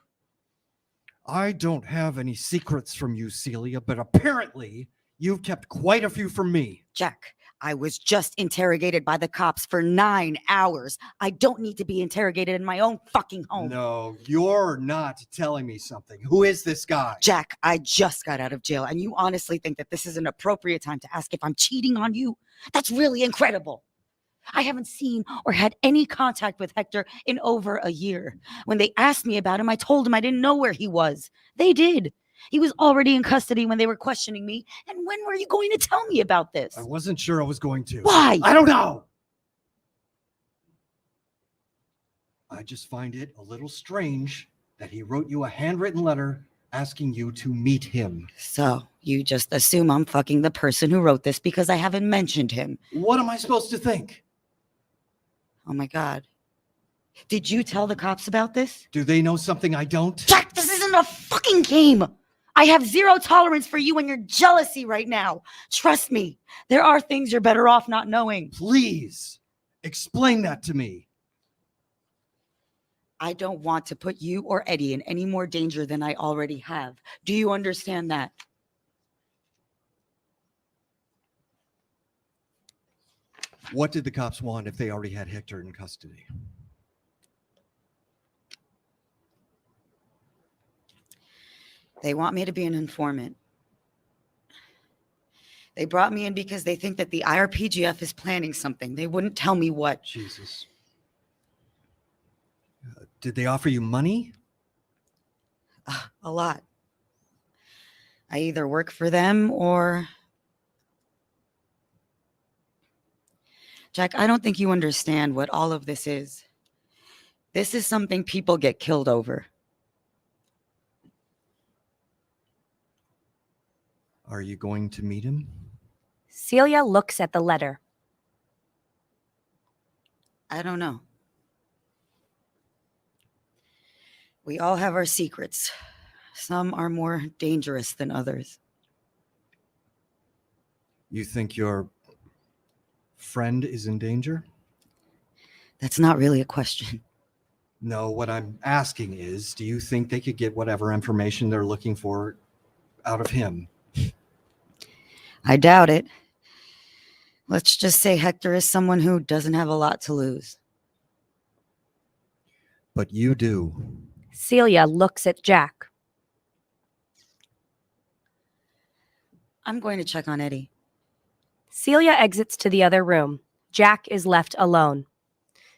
I don't have any secrets from you, Celia, but apparently you've kept quite a few from me. Jack, I was just interrogated by the cops for 9 hours. I don't need to be interrogated in my own fucking home. No, you're not telling me something. Who is this guy? Jack, I just got out of jail, and you honestly think that this is an appropriate time to ask if I'm cheating on you? That's really incredible. I haven't seen or had any contact with Hector in over a year. When they asked me about him, I told them I didn't know where he was. They did. He was already in custody when they were questioning me. And when were you going to tell me about this? I wasn't sure I was going to. Why? I don't know. I just find it a little strange that he wrote you a handwritten letter asking you to meet him. So you just assume I'm fucking the person who wrote this because I haven't mentioned him. What am I supposed to think? Oh my God. Did you tell the cops about this? Do they know something I don't? Jack, this isn't a fucking game. I have zero tolerance for you and your jealousy right now. Trust me, there are things you're better off not knowing. Please explain that to me. I don't want to put you or Eddie in any more danger than I already have. Do you understand that? What did the cops want if they already had Hector in custody? They want me to be an informant. They brought me in because they think that the IRPGF is planning something. They wouldn't tell me what. Jesus. Did they offer you money? A lot. I either work for them or... Jack, I don't think you understand what all of this is. This is something people get killed over. Are you going to meet him? Celia looks at the letter. I don't know. We all have our secrets. Some are more dangerous than others. You think your friend is in danger? That's not really a question. No, what I'm asking is, do you think they could get whatever information they're looking for out of him? I doubt it. Let's just say Hector is someone who doesn't have a lot to lose. But you do. Celia looks at Jack. I'm going to check on Eddie. Celia exits to the other room. Jack is left alone.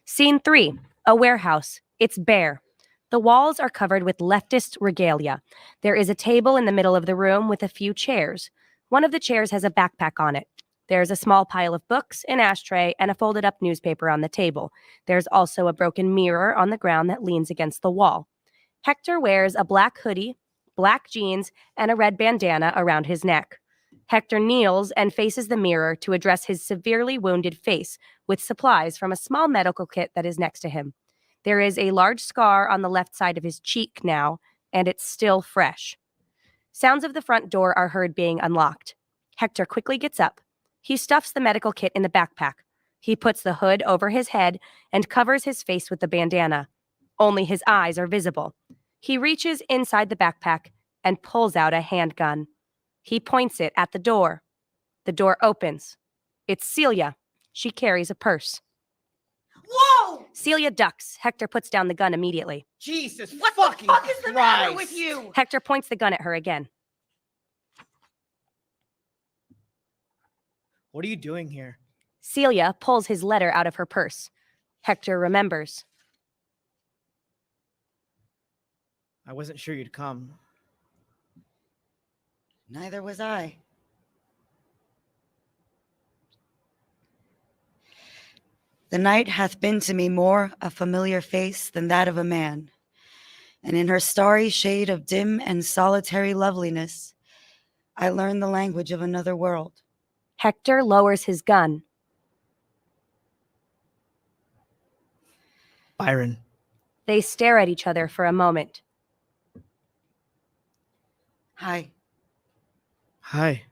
Scene 3, a warehouse. It's bare. The walls are covered with leftist regalia. There is a table in the middle of the room with a few chairs. One of the chairs has a backpack on it. There's a small pile of books, an ashtray, and a folded up newspaper on the table. There's also a broken mirror on the ground that leans against the wall. Hector wears a black hoodie, black jeans, and a red bandana around his neck. Hector kneels and faces the mirror to address his severely wounded face with supplies from a small medical kit that is next to him. There is a large scar on the left side of his cheek now, and it's still fresh. Sounds of the front door are heard being unlocked. Hector quickly gets up. He stuffs the medical kit in the backpack. He puts the hood over his head and covers his face with the bandana. Only his eyes are visible. He reaches inside the backpack and pulls out a handgun. He points it at the door. The door opens. It's Celia. She carries a purse. Whoa! Celia ducks. Hector puts down the gun immediately. Jesus What fucking the fuck is the matter Christ. with you? Hector points the gun at her again. What are you doing here? Celia pulls his letter out of her purse. Hector remembers. I wasn't sure you'd come. Neither was I. The night hath been to me more a familiar face than that of a man, and in her starry shade of dim and solitary loveliness, I learned the language of another world. Hector lowers his gun. Byron. They stare at each other for a moment. Hi. Hi.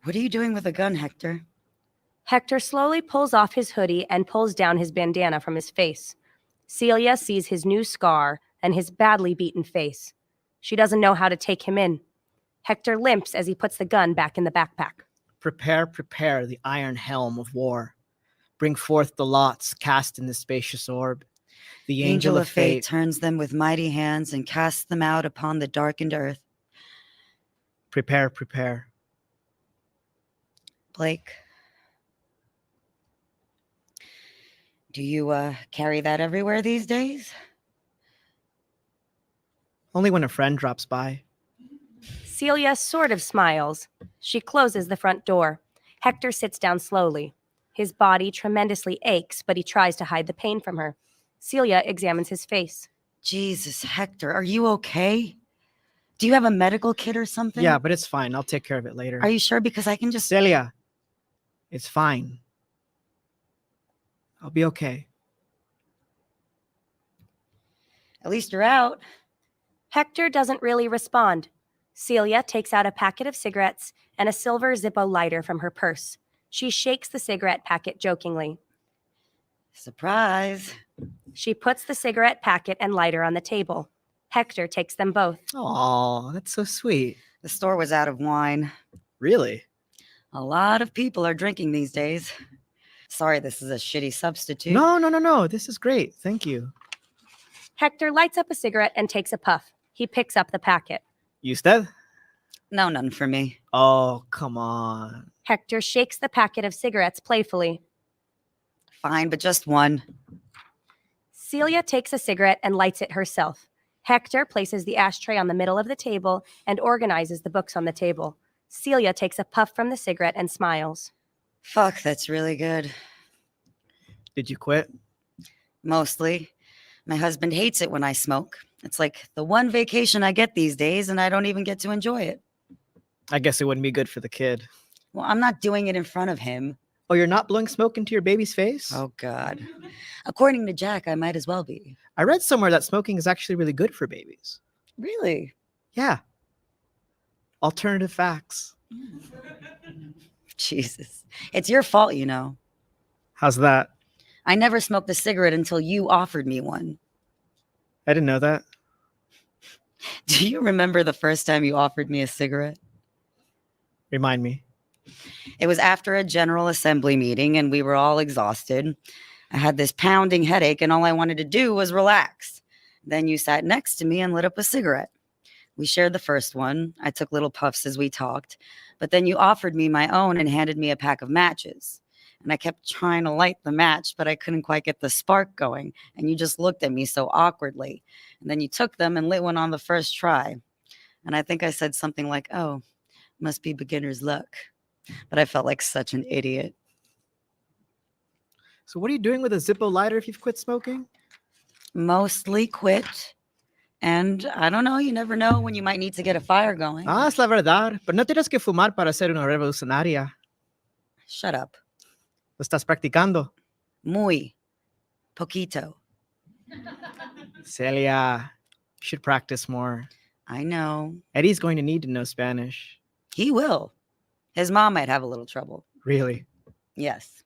What are you doing with a gun, Hector? Hector slowly pulls off his hoodie and pulls down his bandana from his face. Celia sees his new scar and his badly beaten face. She doesn't know how to take him in. Hector limps as he puts the gun back in the backpack. Prepare, prepare the iron helm of war. Bring forth the lots cast in the spacious orb. The angel of fate turns them with mighty hands and casts them out upon the darkened earth. Prepare, prepare. Blake, do you carry that everywhere these days? Only when a friend drops by. Celia sort of smiles. She closes the front door. Hector sits down slowly. His body tremendously aches, but he tries to hide the pain from her. Celia examines his face. Jesus, Hector, are you okay? Do you have a medical kit or something? Yeah, but it's fine. I'll take care of it later. Are you sure? Because I can just... Celia, it's fine. I'll be okay. At least you're out. Hector doesn't really respond. Celia takes out a packet of cigarettes and a silver Zippo lighter from her purse. She shakes the cigarette packet jokingly. Surprise. She puts the cigarette packet and lighter on the table. Hector takes them both. Oh, that's so sweet. The store was out of wine. Really? A lot of people are drinking these days. Sorry, this is a shitty substitute. No. This is great. Thank you. Hector lights up a cigarette and takes a puff. He picks up the packet. ¿Usted? No, none for me. Oh, come on. Hector shakes the packet of cigarettes playfully. Fine, but just one. Celia takes a cigarette and lights it herself. Hector places the ashtray on the middle of the table and organizes the books on the table. Celia takes a puff from the cigarette and smiles. Fuck, that's really good. Did you quit? Mostly. My husband hates it when I smoke. It's like the one vacation I get these days, and I don't even get to enjoy it. I guess it wouldn't be good for the kid. Well, I'm not doing it in front of him. Oh, you're not blowing smoke into your baby's face? Oh, God. According to Jack, I might as well be. I read somewhere that smoking is actually really good for babies. Really? Yeah. Alternative facts. Jesus. It's your fault, you know. How's that? I never smoked a cigarette until you offered me one. I didn't know that. Do you remember the first time you offered me a cigarette? Remind me. It was after a General Assembly meeting, and we were all exhausted. I had this pounding headache, and all I wanted to do was relax. Then you sat next to me and lit up a cigarette. We shared the first one. I took little puffs as we talked. But then you offered me my own and handed me a pack of matches. And I kept trying to light the match, but I couldn't quite get the spark going. And you just looked at me so awkwardly. And then you took them and lit one on the first try. And I think I said something like, "Oh, must be beginner's luck." But I felt like such an idiot. So what are you doing with a Zippo lighter if you've quit smoking? Mostly quit. And I don't know, you never know when you might need to get a fire going. Ah, es la verdad. Pero no tienes que fumar para ser una revolucionaria. Shut up. Lo estás practicando. Muy. Poquito. Celia, you should practice more. I know. Eddie's going to need to know Spanish. He will. His mom might have a little trouble. Really? Yes.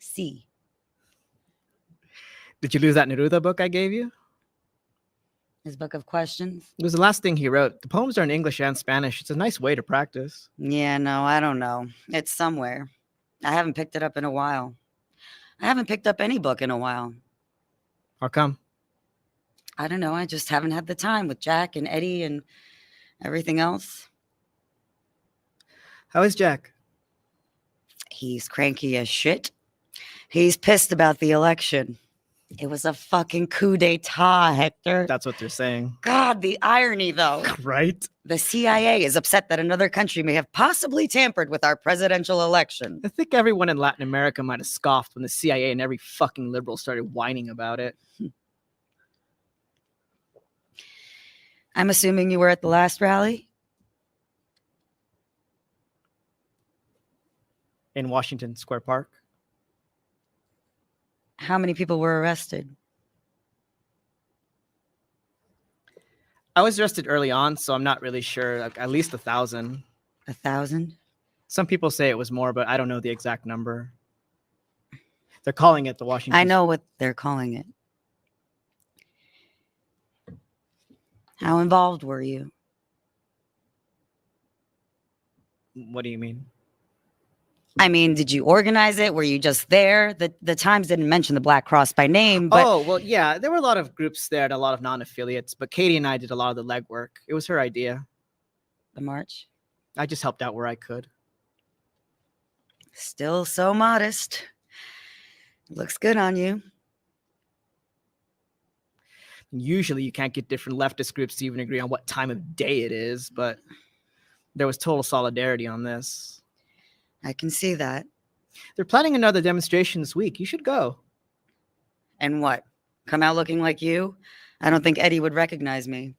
Sí. Did you lose that Neruda book I gave you? His book of questions? It was the last thing he wrote. The poems are in English and Spanish. It's a nice way to practice. Yeah, no, I don't know. It's somewhere. I haven't picked it up in a while. I haven't picked up any book in a while. How come? I don't know. I just haven't had the time with Jack and Eddie and everything else. How is Jack? He's cranky as shit. He's pissed about the election. It was a fucking coup d'etat, Hector. That's what they're saying. God, the irony, though. Right? The CIA is upset that another country may have possibly tampered with our presidential election. I think everyone in Latin America might have scoffed when the CIA and every fucking liberal started whining about it. I'm assuming you were at the last rally? In Washington Square Park. How many people were arrested? I was arrested early on, so I'm not really sure. Like, at least 1,000. 1,000? Some people say it was more, but I don't know the exact number. They're calling it the Washington. I know what they're calling it. How involved were you? What do you mean? I mean, did you organize it? Were you just there? The Times didn't mention the Black Cross by name, but... Oh, well, yeah. There were a lot of groups there and a lot of non-affiliates, but Katie and I did a lot of the legwork. It was her idea. The march? I just helped out where I could. Still so modest. Looks good on you. Usually you can't get different leftist groups to even agree on what time of day it is, but there was total solidarity on this. I can see that. They're planning another demonstration this week. You should go. And what? Come out looking like you? I don't think Eddie would recognize me.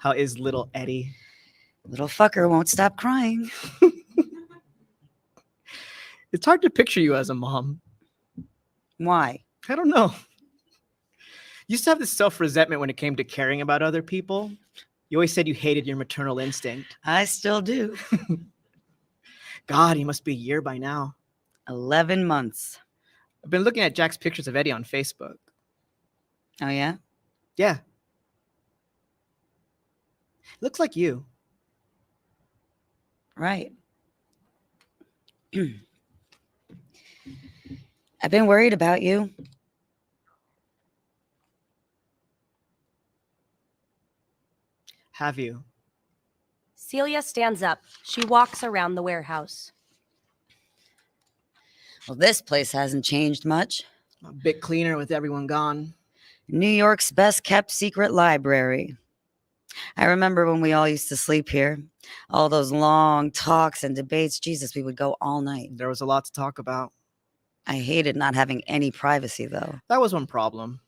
How is little Eddie? Little fucker won't stop crying. It's hard to picture you as a mom. Why? I don't know. You used to have this self-resentment when it came to caring about other people. You always said you hated your maternal instinct. I still do. God, he must be a year by now. 11 months. I've been looking at Jack's pictures of Eddie on Facebook. Oh, yeah? Yeah. Looks like you. Right. I've been worried about you. Have you? Celia stands up. She walks around the warehouse. Well, this place hasn't changed much. A bit cleaner with everyone gone. New York's best kept secret library. I remember when we all used to sleep here. All those long talks and debates. Jesus, we would go all night. There was a lot to talk about. I hated not having any privacy, though. That was one problem.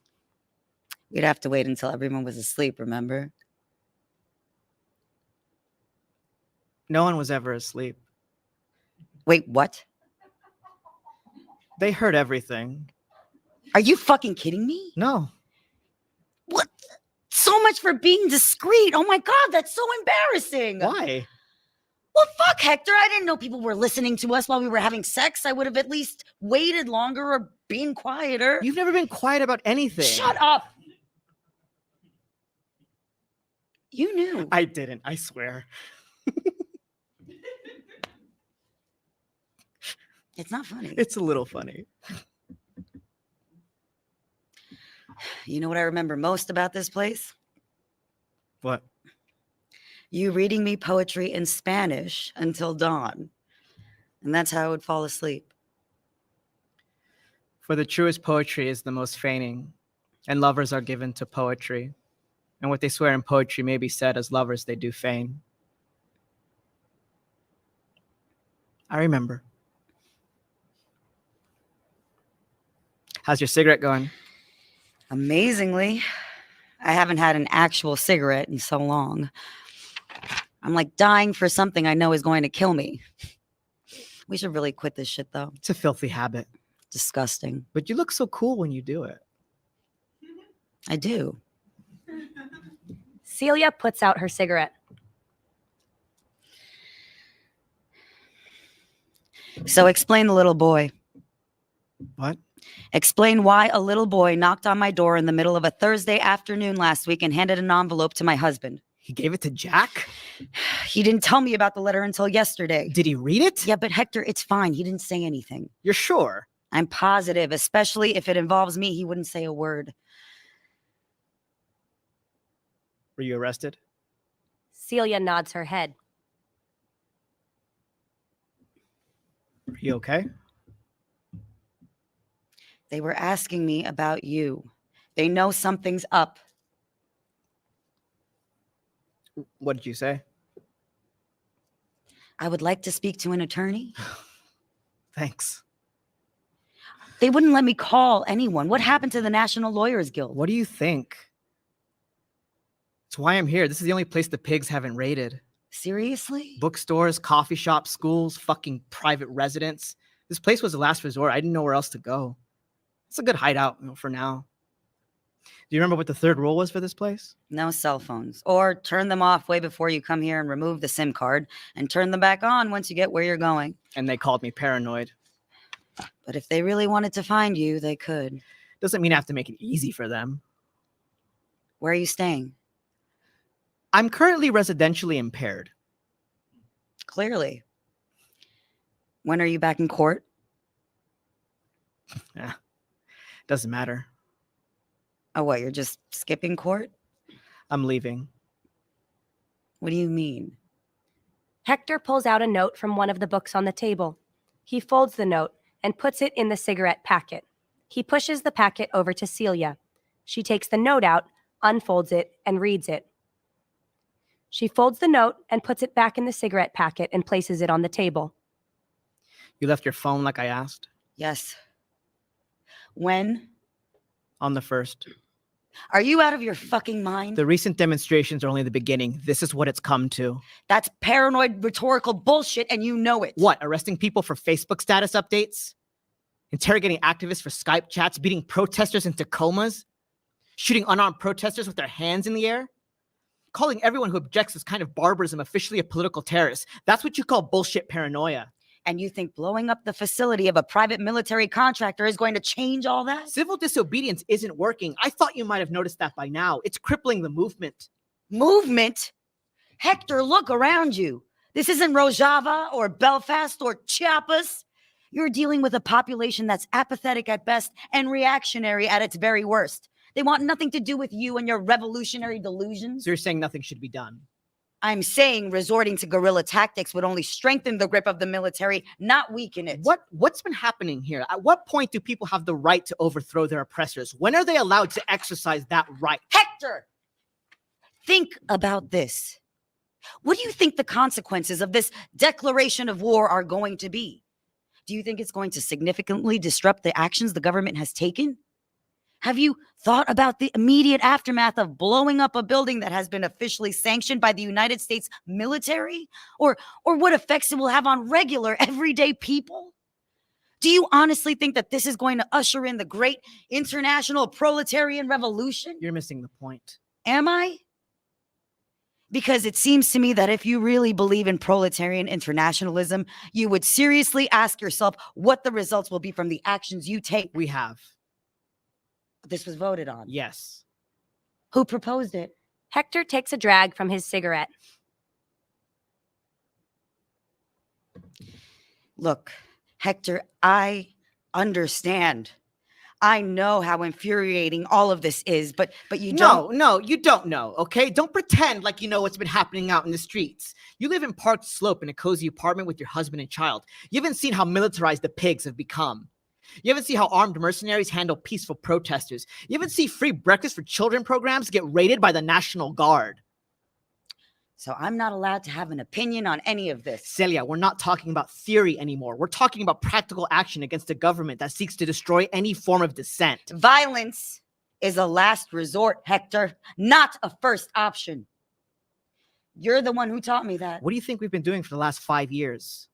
We'd have to wait until everyone was asleep, remember? No one was ever asleep. Wait, what? They heard everything. Are you fucking kidding me? No. What? So much for being discreet. Oh my God, that's so embarrassing. Why? Well, fuck, Hector. I didn't know people were listening to us while we were having sex. I would have at least waited longer or been quieter. You've never been quiet about anything. Shut up. You knew. I didn't, I swear. It's not funny. It's a little funny. You know what I remember most about this place? What? You reading me poetry in Spanish until dawn. And that's how I would fall asleep. For the truest poetry is the most feigning, and lovers are given to poetry. And what they swear in poetry may be said as lovers they do feign. I remember. How's your cigarette going? Amazingly, I haven't had an actual cigarette in so long. I'm like dying for something I know is going to kill me. We should really quit this shit, though. It's a filthy habit. Disgusting. But you look so cool when you do it. I do. Celia puts out her cigarette. So explain the little boy. What? Explain why a little boy knocked on my door in the middle of a Thursday afternoon last week and handed an envelope to my husband. He gave it to Jack? He didn't tell me about the letter until yesterday. Did he read it? Yeah, but Hector, it's fine. He didn't say anything. You're sure? I'm positive, especially if it involves me. He wouldn't say a word. Were you arrested? Celia nods her head. Are you okay? They were asking me about you. They know something's up. What did you say? I would like to speak to an attorney. Thanks. They wouldn't let me call anyone. What happened to the National Lawyers Guild? What do you think? It's why I'm here. This is the only place the pigs haven't raided. Seriously? Bookstores, coffee shops, schools, fucking private residents. This place was the last resort. I didn't know where else to go. It's a good hideout, for now. Do you remember what the third rule was for this place? No cell phones. Or turn them off way before you come here and remove the SIM card and turn them back on once you get where you're going. And they called me paranoid. But if they really wanted to find you, they could. Doesn't mean I have to make it easy for them. Where are you staying? I'm currently residentially impaired. Clearly. When are you back in court? Yeah, doesn't matter. Oh, what? You're just skipping court? I'm leaving. What do you mean? Hector pulls out a note from one of the books on the table. He folds the note and puts it in the cigarette packet. He pushes the packet over to Celia. She takes the note out, unfolds it, and reads it. She folds the note and puts it back in the cigarette packet and places it on the table. You left your phone like I asked? Yes. When? On the 1st. Are you out of your fucking mind? The recent demonstrations are only the beginning. This is what it's come to. That's paranoid rhetorical bullshit, and you know it. What, arresting people for Facebook status updates? Interrogating activists for Skype chats? Beating protesters into comas? Shooting unarmed protesters with their hands in the air? Calling everyone who objects this kind of barbarism officially a political terrorist. That's what you call bullshit paranoia. And you think blowing up the facility of a private military contractor is going to change all that? Civil disobedience isn't working. I thought you might have noticed that by now. It's crippling the movement. Movement? Hector, look around you. This isn't Rojava or Belfast or Chiapas. You're dealing with a population that's apathetic at best and reactionary at its very worst. They want nothing to do with you and your revolutionary delusions. So you're saying nothing should be done? I'm saying resorting to guerrilla tactics would only strengthen the grip of the military, not weaken it. What's been happening here? At what point do people have the right to overthrow their oppressors? When are they allowed to exercise that right? Hector! Think about this. What do you think the consequences of this declaration of war are going to be? Do you think it's going to significantly disrupt the actions the government has taken? Have you thought about the immediate aftermath of blowing up a building that has been officially sanctioned by the United States military? Or what effects it will have on regular, everyday people? Do you honestly think that this is going to usher in the great international proletarian revolution? You're missing the point. Am I? Because it seems to me that if you really believe in proletarian internationalism, you would seriously ask yourself what the results will be from the actions you take. We have. This was voted on. Yes. Who proposed it? Hector takes a drag from his cigarette. Look, Hector, I understand. I know how infuriating all of this is, but you don't. No, you don't know, okay? Don't pretend like you know what's been happening out in the streets. You live in Park Slope in a cozy apartment with your husband and child. You haven't seen how militarized the pigs have become. You haven't seen how armed mercenaries handle peaceful protesters. You haven't seen free breakfast for children programs get raided by the National Guard. So I'm not allowed to have an opinion on any of this. Celia, we're not talking about theory anymore. We're talking about practical action against a government that seeks to destroy any form of dissent. Violence is a last resort, Hector, not a first option. You're the one who taught me that. What do you think we've been doing for the last 5 years?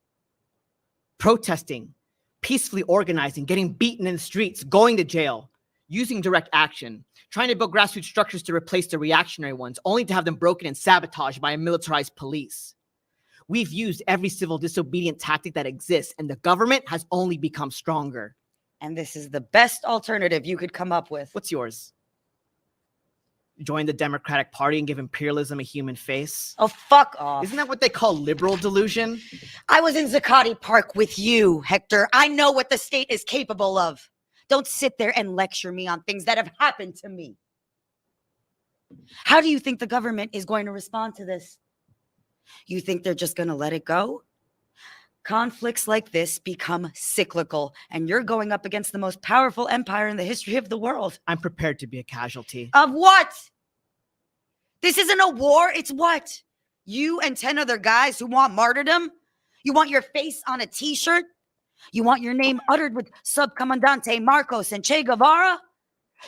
Protesting, peacefully organizing, getting beaten in the streets, going to jail, using direct action, trying to build grassroots structures to replace the reactionary ones, only to have them broken and sabotaged by a militarized police. We've used every civil disobedient tactic that exists, and the government has only become stronger. And this is the best alternative you could come up with. What's yours? Join the Democratic Party and give imperialism a human face? Oh, fuck off. Isn't that what they call liberal delusion? I was in Zuccotti Park with you, Hector. I know what the state is capable of. Don't sit there and lecture me on things that have happened to me. How do you think the government is going to respond to this? You think they're just going to let it go? Conflicts like this become cyclical, and you're going up against the most powerful empire in the history of the world. I'm prepared to be a casualty. Of what? This isn't a war, it's what? You and 10 other guys who want martyrdom? You want your face on a t-shirt? You want your name uttered with Subcomandante Marcos and Che Guevara?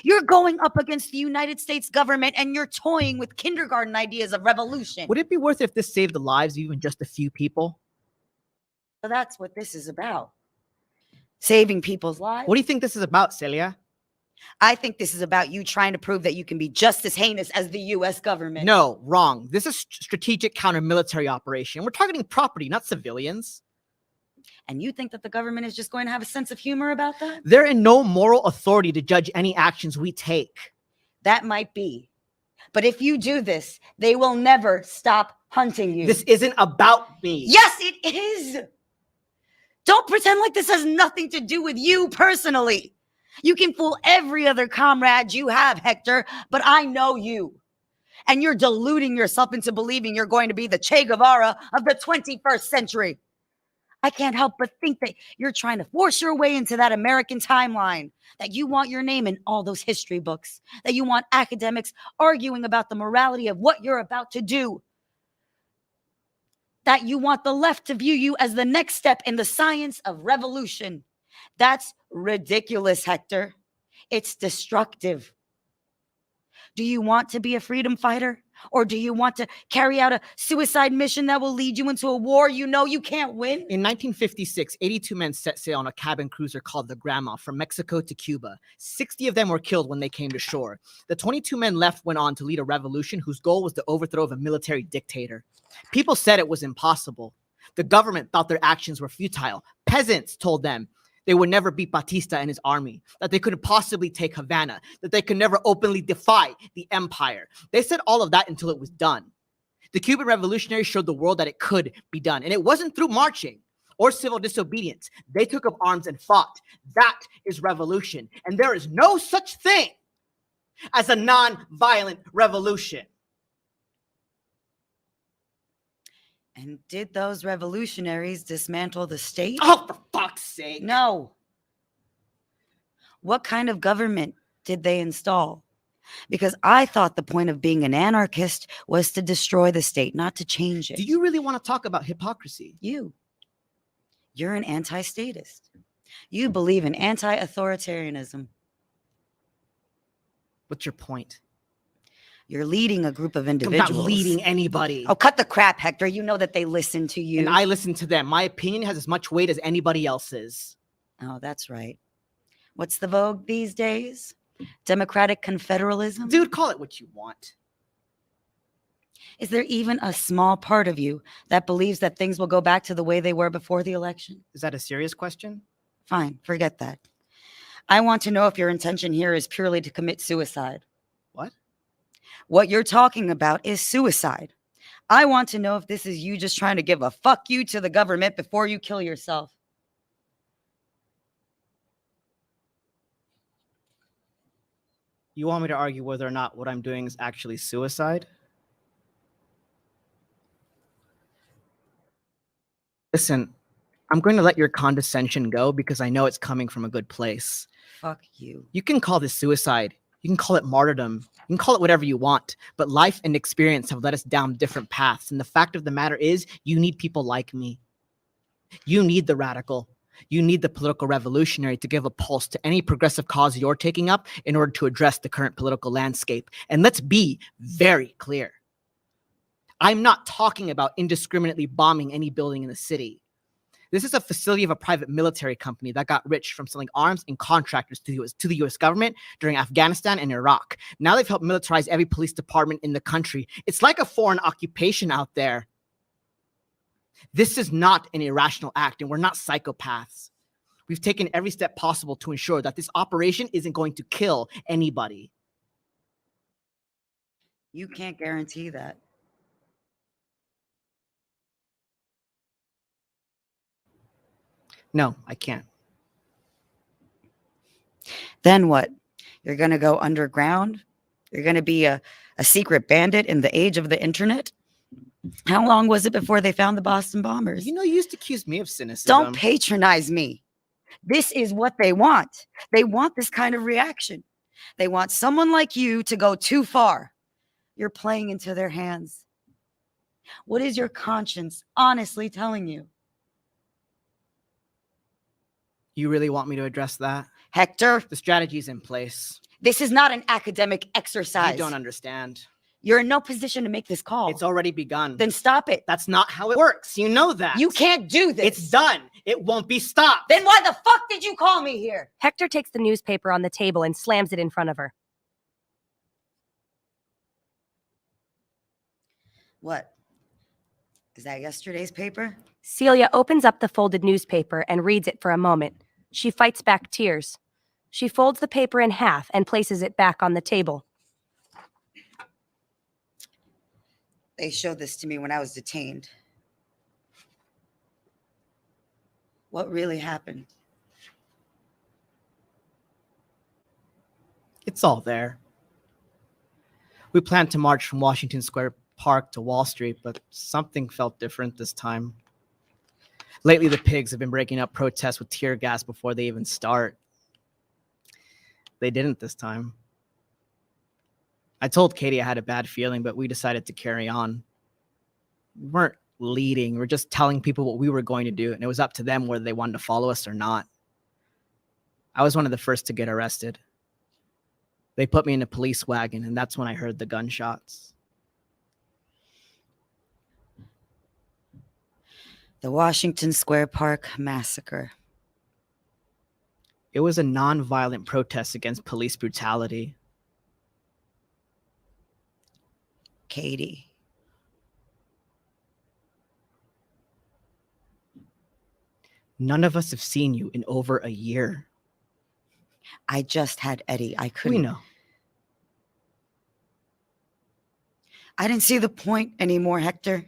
You're going up against the United States government and you're toying with kindergarten ideas of revolution. Would it be worth it if this saved the lives of even just a few people? So that's what this is about. Saving people's lives. What do you think this is about, Celia? I think this is about you trying to prove that you can be just as heinous as the U.S. government. No, wrong. This is strategic counter-military operation. We're targeting property, not civilians. And you think that the government is just going to have a sense of humor about that? They're in no moral authority to judge any actions we take. That might be. But if you do this, they will never stop hunting you. This isn't about me. Yes, it is. Don't pretend like this has nothing to do with you personally. You can fool every other comrade you have, Hector, but I know you. And you're deluding yourself into believing you're going to be the Che Guevara of the 21st century. I can't help but think that you're trying to force your way into that American timeline, that you want your name in all those history books, that you want academics arguing about the morality of what you're about to do, that you want the left to view you as the next step in the science of revolution. That's ridiculous, Hector. It's destructive. Do you want to be a freedom fighter? Or do you want to carry out a suicide mission that will lead you into a war you know you can't win? In 1956, 82 men set sail on a cabin cruiser called the Grandma from Mexico to Cuba. 60 of them were killed when they came to shore. The 22 men left went on to lead a revolution whose goal was the overthrow of a military dictator. People said it was impossible. The government thought their actions were futile. Peasants told them they would never beat Batista and his army, that they couldn't possibly take Havana, that they could never openly defy the empire. They said all of that until it was done. The Cuban revolutionaries showed the world that it could be done, and it wasn't through marching or civil disobedience. They took up arms and fought. That is revolution, and there is no such thing as a non-violent revolution. And did those revolutionaries dismantle the state? Oh, for fuck's sake. No. What kind of government did they install? Because I thought the point of being an anarchist was to destroy the state, not to change it. Do you really want to talk about hypocrisy? You're an anti-statist. You believe in anti-authoritarianism. What's your point? You're leading a group of I'm individuals. not leading anybody. Oh, cut the crap, Hector. You know that they listen to you. And I listen to them. My opinion has as much weight as anybody else's. Oh, that's right. What's the vogue these days? Democratic confederalism? Dude, call it what you want. Is there even a small part of you that believes that things will go back to the way they were before the election? Is that a serious question? Fine, forget that. I want to know if your intention here is purely to commit suicide. What? What you're talking about is suicide. I want to know if this is you just trying to give a fuck you to the government before you kill yourself. You want me to argue whether or not what I'm doing is actually suicide? Listen, I'm going to let your condescension go because I know it's coming from a good place. Fuck you. You can call this suicide. You can call it martyrdom. You can call it whatever you want. But life and experience have led us down different paths. And the fact of the matter is, you need people like me. You need the radical. You need the political revolutionary to give a pulse to any progressive cause you're taking up in order to address the current political landscape. And let's be very clear. I'm not talking about indiscriminately bombing any building in the city. This is a facility of a private military company that got rich from selling arms and contractors to the US government during Afghanistan and Iraq. Now they've helped militarize every police department in the country. It's like a foreign occupation out there. This is not an irrational act, and we're not psychopaths. We've taken every step possible to ensure that this operation isn't going to kill anybody. You can't guarantee that. No, I can't. Then what? You're going to go underground? You're going to be a secret bandit in the age of the internet? How long was it before they found the Boston bombers? You know, you used to accuse me of cynicism. Don't patronize me. This is what they want. They want this kind of reaction. They want someone like you to go too far. You're playing into their hands. What is your conscience honestly telling you? You really want me to address that? Hector, The strategy is in place. this is not an academic exercise. You don't understand. You're in no position to make this call. It's already begun. Then stop it. That's not how it works. You know that. You can't do this. It's done. It won't be stopped. Then why the fuck did you call me here? Hector takes the newspaper on the table and slams it in front of her. What? Is that yesterday's paper? Celia opens up the folded newspaper and reads it for a moment. She fights back tears. She folds the paper in half and places it back on the table. They showed this to me when I was detained. What really happened? It's all there. We planned to march from Washington Square Park to Wall Street, but something felt different this time. Lately, the pigs have been breaking up protests with tear gas before they even start. They didn't this time. I told Katie I had a bad feeling, but we decided to carry on. We weren't leading. We were just telling people what we were going to do, and it was up to them whether they wanted to follow us or not. I was one of the first to get arrested. They put me in a police wagon, and that's when I heard the gunshots. The Washington Square Park massacre. It was a non-violent protest against police brutality. Katie. None of us have seen you in over a year. I just had Eddie. I We couldn't. know. I didn't see the point anymore, Hector.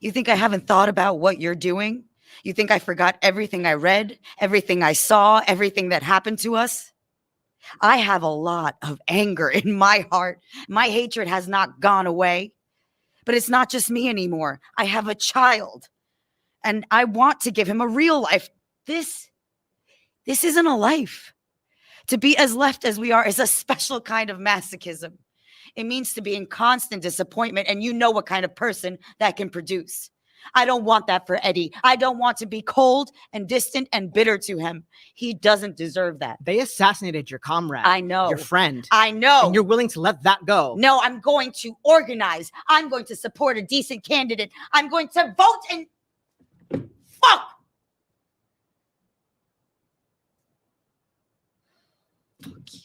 You think I haven't thought about what you're doing? You think I forgot everything I read, everything I saw, everything that happened to us? I have a lot of anger in my heart. My hatred has not gone away. But it's not just me anymore. I have a child. And I want to give him a real life. This isn't a life. To be as left as we are is a special kind of masochism. It means to be in constant disappointment, and you know what kind of person that can produce. I don't want that for Eddie. I don't want to be cold and distant and bitter to him. He doesn't deserve that. They assassinated your comrade. I know. Your friend. I know. And you're willing to let that go. No, I'm going to organize. I'm going to support a decent candidate. I'm going to vote and... Fuck! Fuck you.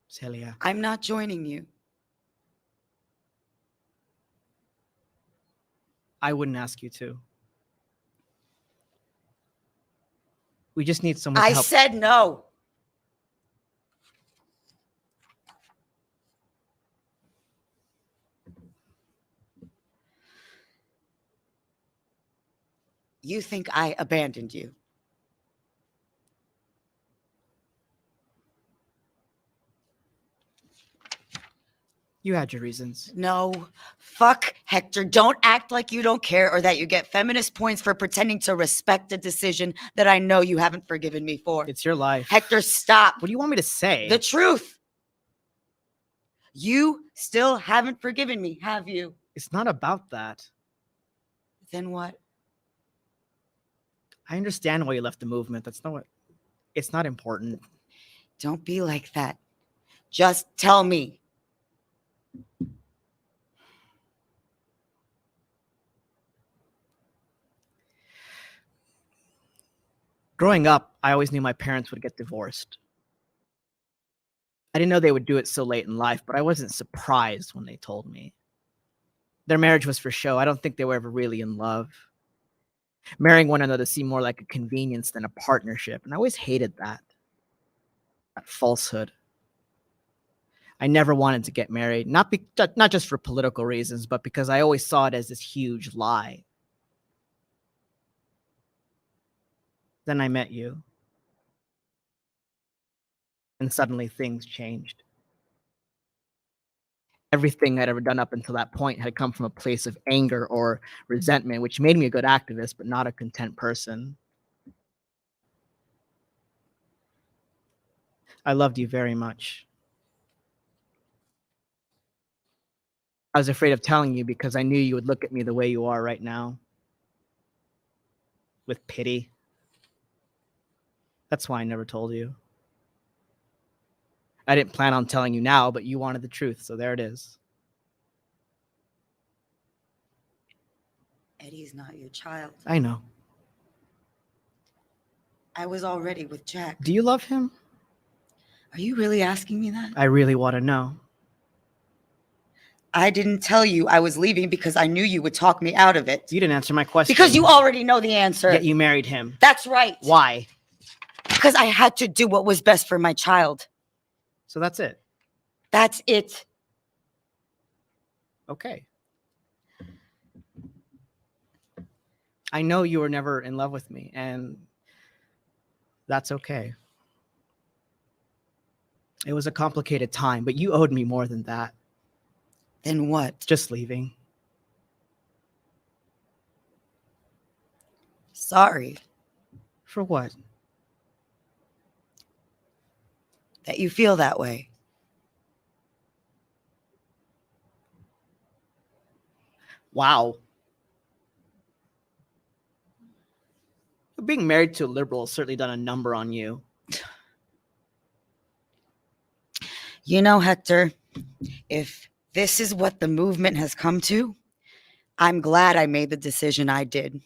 Celia. I'm not joining you. I wouldn't ask you to. We just need someone to I help. said no. You think I abandoned you? You had your reasons. No. Fuck, Hector. Don't act like you don't care or that you get feminist points for pretending to respect a decision that I know you haven't forgiven me for. It's your life. Hector, stop. What do you want me to say? The truth. You still haven't forgiven me, have you? It's not about that. Then what? I understand why you left the movement. That's not what... It's not important. Don't be like that. Just tell me. Growing up, I always knew my parents would get divorced. I didn't know they would do it so late in life, but I wasn't surprised when they told me. Their marriage was for show. I don't think they were ever really in love. Marrying one another seemed more like a convenience than a partnership, and I always hated that falsehood. I never wanted to get married, not just for political reasons, but because I always saw it as this huge lie. Then I met you. And suddenly things changed. Everything I'd ever done up until that point had come from a place of anger or resentment, which made me a good activist, but not a content person. I loved you very much. I was afraid of telling you because I knew you would look at me the way you are right now. With pity. That's why I never told you. I didn't plan on telling you now, but you wanted the truth, so there it is. Eddie's not your child. I know. I was already with Jack. Do you love him? Are you really asking me that? I really want to know. I didn't tell you I was leaving because I knew you would talk me out of it. You didn't answer my question. Because you already know the answer. Yet you married him. That's right. Why? Because I had to do what was best for my child. So that's it. That's it. Okay. I know you were never in love with me, and that's okay. It was a complicated time, but you owed me more than that. Then what? Just leaving. Sorry. For what? That you feel that way. Wow. Being married to a liberal has certainly done a number on you. You know, Hector, if this is what the movement has come to, I'm glad I made the decision I did.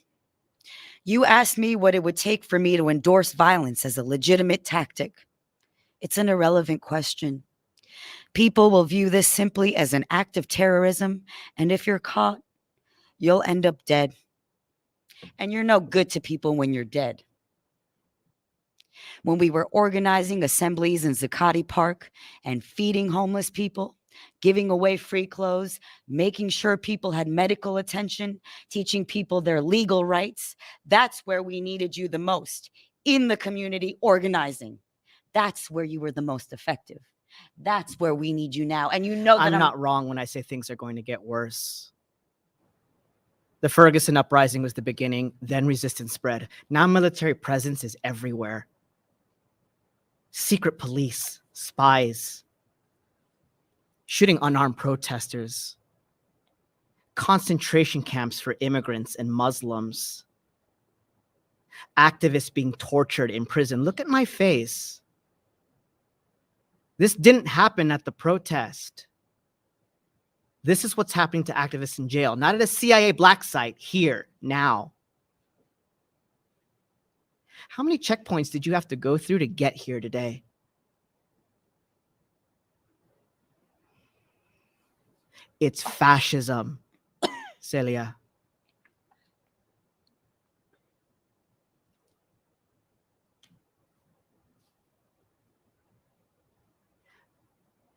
You asked me what it would take for me to endorse violence as a legitimate tactic. It's an irrelevant question. People will view this simply as an act of terrorism, and if you're caught, you'll end up dead. And you're no good to people when you're dead. When we were organizing assemblies in Zuccotti Park and feeding homeless people, giving away free clothes, making sure people had medical attention, teaching people their legal rights, that's where we needed you the most, in the community organizing. That's where you were the most effective. That's where we need you now. And you know that I'm not wrong when I say things are going to get worse. The Ferguson uprising was the beginning, then resistance spread. Now military presence is everywhere. Secret police, spies, shooting unarmed protesters, concentration camps for immigrants and Muslims, activists being tortured in prison. Look at my face. This didn't happen at the protest. This is what's happening to activists in jail, not at a CIA black site, here, now. How many checkpoints did you have to go through to get here today? It's fascism, Celia.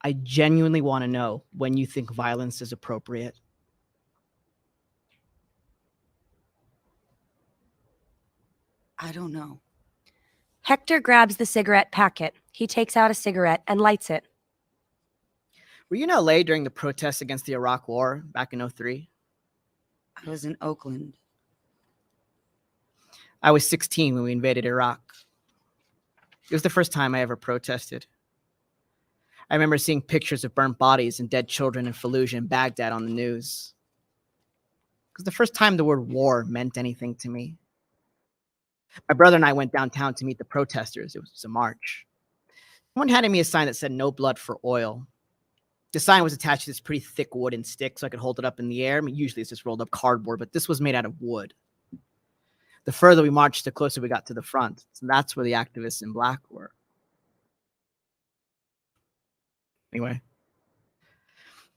I genuinely want to know when you think violence is appropriate. I don't know. Hector grabs the cigarette packet. He takes out a cigarette and lights it. Were you in LA during the protests against the Iraq War back in 2003? I was in Oakland. I was 16 when we invaded Iraq. It was the first time I ever protested. I remember seeing pictures of burnt bodies and dead children in Fallujah and Baghdad on the news. It was the first time the word war meant anything to me. My brother and I went downtown to meet the protesters. It was a march. Someone handed me a sign that said "No blood for oil." The sign was attached to this pretty thick wooden stick so I could hold it up in the air. I mean, usually it's just rolled up cardboard, but this was made out of wood. The further we marched, the closer we got to the front. So that's where the activists in black were. Anyway,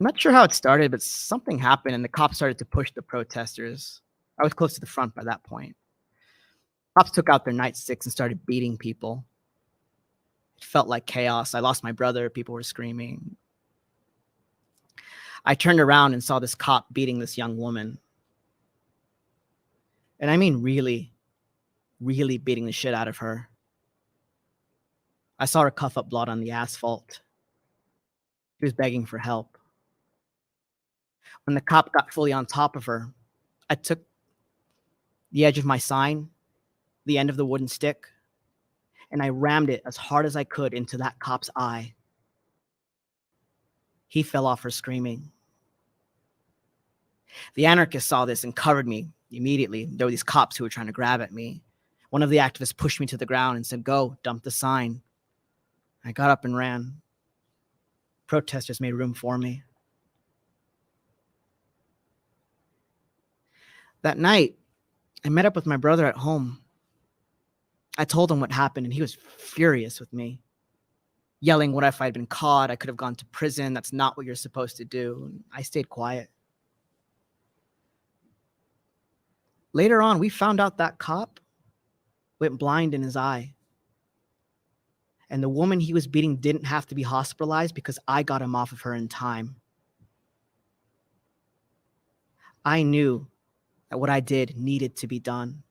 I'm not sure how it started, but something happened and the cops started to push the protesters. I was close to the front by that point. Cops took out their nightsticks and started beating people. It felt like chaos. I lost my brother. People were screaming. I turned around and saw this cop beating this young woman. And I mean really, really beating the shit out of her. I saw her cough up blood on the asphalt. She was begging for help. When the cop got fully on top of her, I took the edge of my sign, the end of the wooden stick, and I rammed it as hard as I could into that cop's eye. He fell off her screaming. The anarchists saw this and covered me immediately. There were these cops who were trying to grab at me. One of the activists pushed me to the ground and said, "Go, dump the sign." I got up and ran. Protesters made room for me. That night, I met up with my brother at home. I told him what happened, and he was furious with me, yelling, "What if I'd been caught? I could have gone to prison. That's not what you're supposed to do." And I stayed quiet. Later on, we found out that cop went blind in his eye. And the woman he was beating didn't have to be hospitalized because I got him off of her in time. I knew that what I did needed to be done.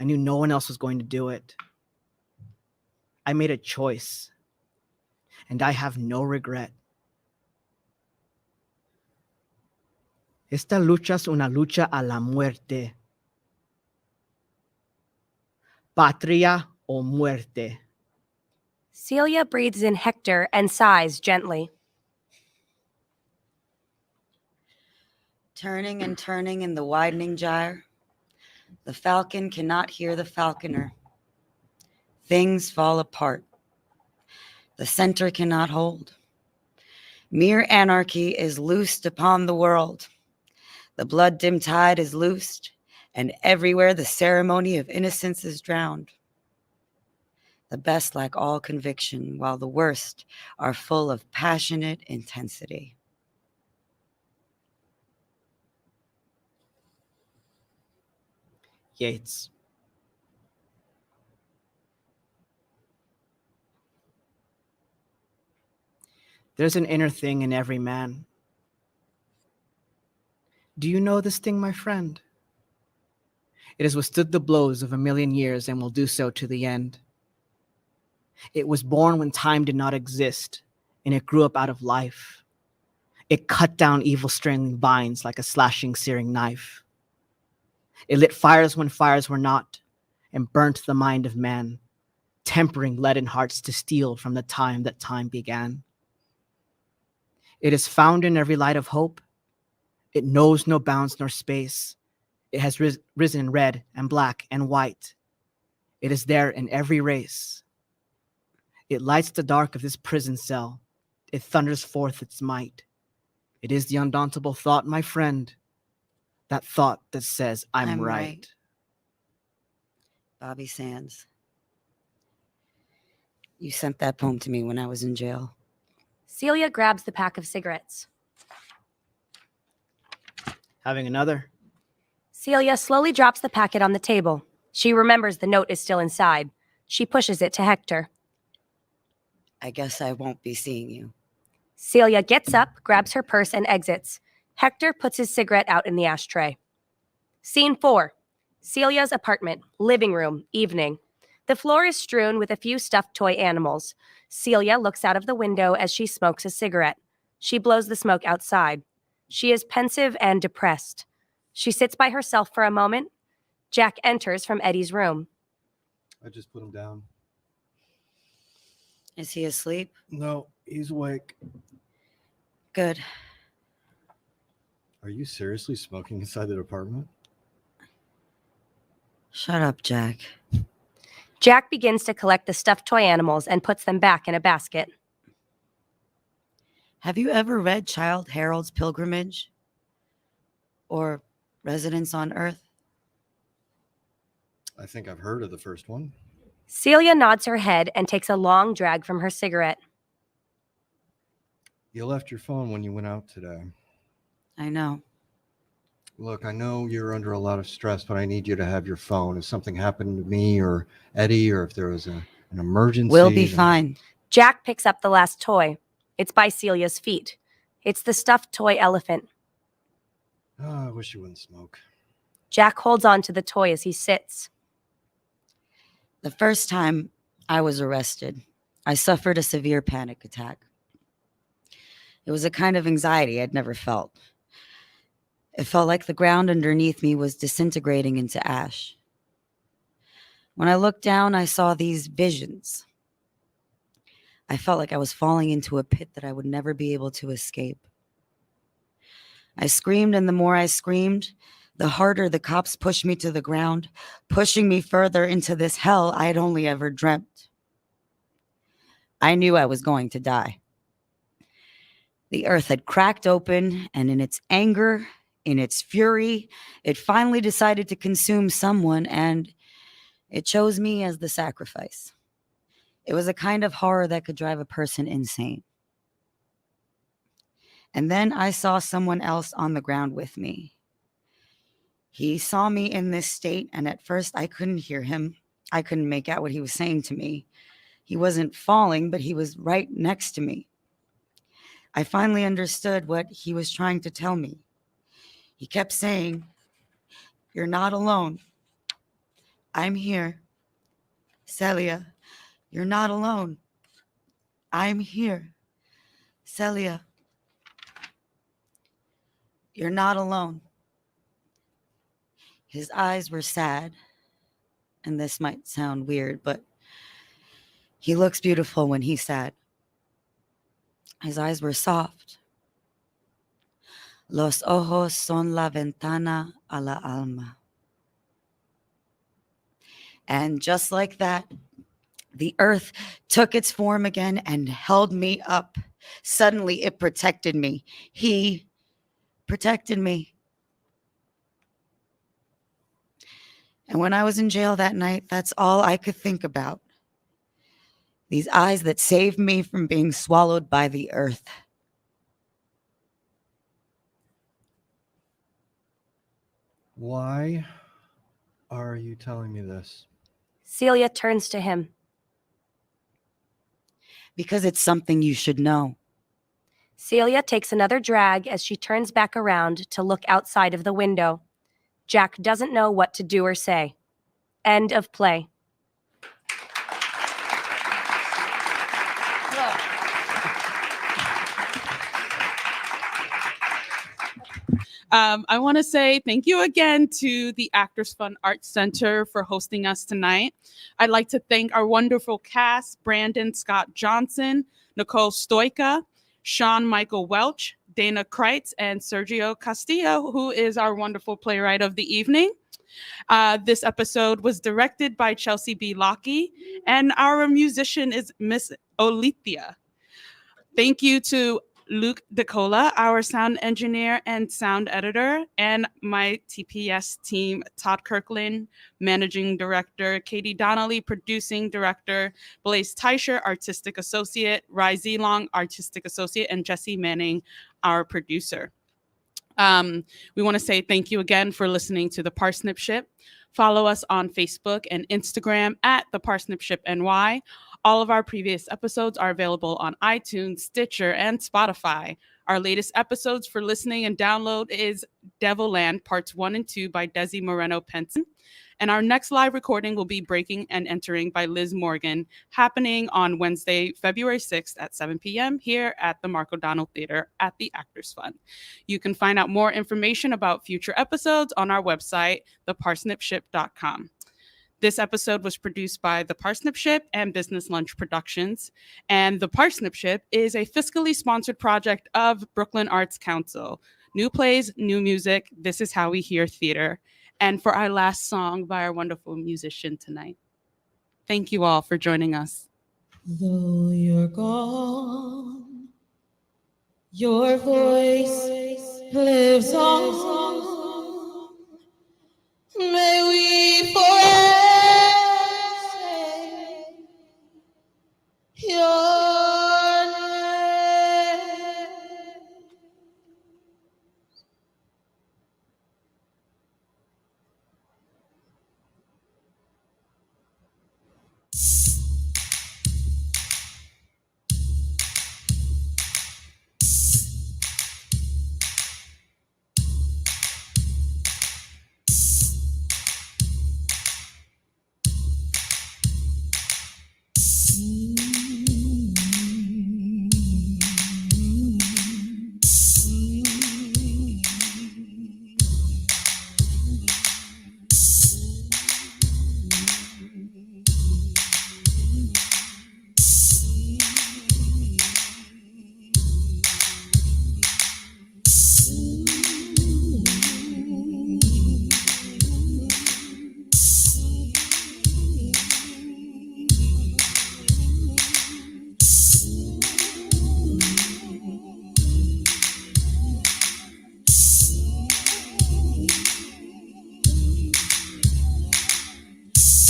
I knew no one else was going to do it. I made a choice, and I have no regret. Esta lucha es una lucha a la muerte. Patria o muerte. Celia breathes in Hector and sighs gently. Turning and turning in the widening gyre, the falcon cannot hear the falconer. Things fall apart. The center cannot hold. Mere anarchy is loosed upon the world. The blood-dimmed tide is loosed, and everywhere the ceremony of innocence is drowned. The best lack all conviction, while the worst are full of passionate intensity. Yates. There's an inner thing in every man. Do you know this thing, my friend? It has withstood the blows of 1,000,000 years and will do so to the end. It was born when time did not exist, and it grew up out of life. It cut down evil strangling vines like a slashing, searing knife. It lit fires when fires were not, and burnt the mind of man, tempering leaden hearts to steal from the time that time began. It is found in every light of hope. It knows no bounds nor space. It has risen in red and black and white. It is there in every race. It lights the dark of this prison cell. It thunders forth its might. It is the undauntable thought, my friend. That thought that says, I'm right. Bobby Sands. You sent that poem to me when I was in jail. Celia grabs the pack of cigarettes. Having another? Celia slowly drops the packet on the table. She remembers the note is still inside. She pushes it to Hector. I guess I won't be seeing you. Celia gets up, grabs her purse, and exits. Hector puts his cigarette out in the ashtray. Scene 4. Celia's apartment, living room, evening. The floor is strewn with a few stuffed toy animals. Celia looks out of the window as she smokes a cigarette. She blows the smoke outside. She is pensive and depressed. She sits by herself for a moment. Jack enters from Eddie's room. I just put him down. Is he asleep? No, he's awake. Good. Are you seriously smoking inside the apartment? Shut up, Jack. Jack begins to collect the stuffed toy animals and puts them back in a basket. Have you ever read Childe Harold's Pilgrimage? Or Residence on Earth? I think I've heard of the first one. Celia nods her head and takes a long drag from her cigarette. You left your phone when you went out today. I know. Look, I know you're under a lot of stress, but I need you to have your phone. If something happened to me or Eddie, or if there was an emergency. We'll be fine. Jack picks up the last toy. It's by Celia's feet. It's the stuffed toy elephant. Oh, I wish you wouldn't smoke. Jack holds on to the toy as he sits. The first time I was arrested, I suffered a severe panic attack. It was a kind of anxiety I'd never felt. It felt like the ground underneath me was disintegrating into ash. When I looked down, I saw these visions. I felt like I was falling into a pit that I would never be able to escape. I screamed, and the more I screamed, the harder the cops pushed me to the ground, pushing me further into this hell I had only ever dreamt. I knew I was going to die. The earth had cracked open, and in its anger, in its fury, it finally decided to consume someone, and it chose me as the sacrifice. It was a kind of horror that could drive a person insane. And then I saw someone else on the ground with me. He saw me in this state, and at first I couldn't hear him. I couldn't make out what he was saying to me. He wasn't falling, but he was right next to me. I finally understood what he was trying to tell me. He kept saying, "You're not alone. I'm here. Celia, you're not alone. I'm here. Celia, you're not alone." His eyes were sad, and this might sound weird, but he looks beautiful when he's sad. His eyes were soft. Los ojos son la ventana a la alma. And just like that, the earth took its form again and held me up. Suddenly, it protected me. He protected me. And when I was in jail that night, that's all I could think about. These eyes that saved me from being swallowed by the earth. Why are you telling me this? Celia turns to him. Because it's something you should know. Celia takes another drag as she turns back around to look outside of the window. Jack doesn't know what to do or say. End of play. I want to say thank you again to the Actors Fund Arts Center for hosting us tonight. I'd like to thank our wonderful cast, Brandon Scott Johnson, Nicole Stoica, Sean Michael Welch, Dana Kreitz, and Sergio Castillo, who is our wonderful playwright of the evening. This episode was directed by Chelsea B. Lockie, and our musician is Miss Olithea. Thank you to Luke DeCola, our sound engineer and sound editor, and my TPS team, Todd Kirkland, managing director, Katie Donnelly, producing director, Blaise Teicher, artistic associate, Rai Zilong, artistic associate, and Jesse Manning, our producer. We want to say thank you again for listening to The Parsnip Ship. Follow us on Facebook and Instagram at The Parsnip Ship NY. All of our previous episodes are available on iTunes, Stitcher, and Spotify. Our latest episodes for listening and download is Devilland Parts 1 and 2 by Desi Moreno Penson. And our next live recording will be Breaking and Entering by Liz Morgan, happening on Wednesday, February 6th at 7 p.m. here at the Mark O'Donnell Theater at the Actors Fund. You can find out more information about future episodes on our website, theparsnipship.com. This episode was produced by The Parsnip Ship and Business Lunch Productions. And The Parsnip Ship is a fiscally sponsored project of Brooklyn Arts Council. New plays, new music. This is how we hear theater. And for our last song by our wonderful musician tonight. Thank you all for joining us. Though you're gone, your voice lives on. May we forever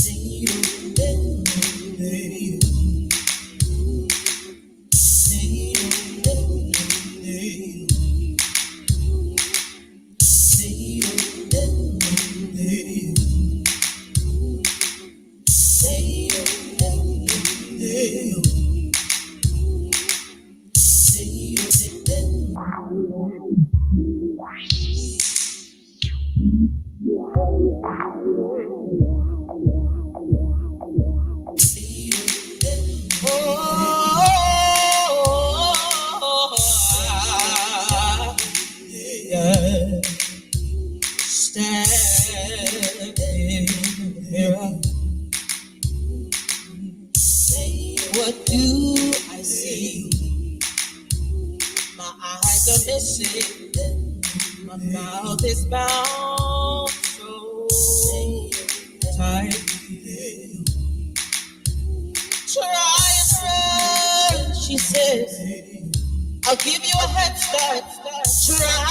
say your name. Standing here, what do I see? My eyes are missing, my mouth is bound so tight. Try and run, she says, I'll give you a head start. Try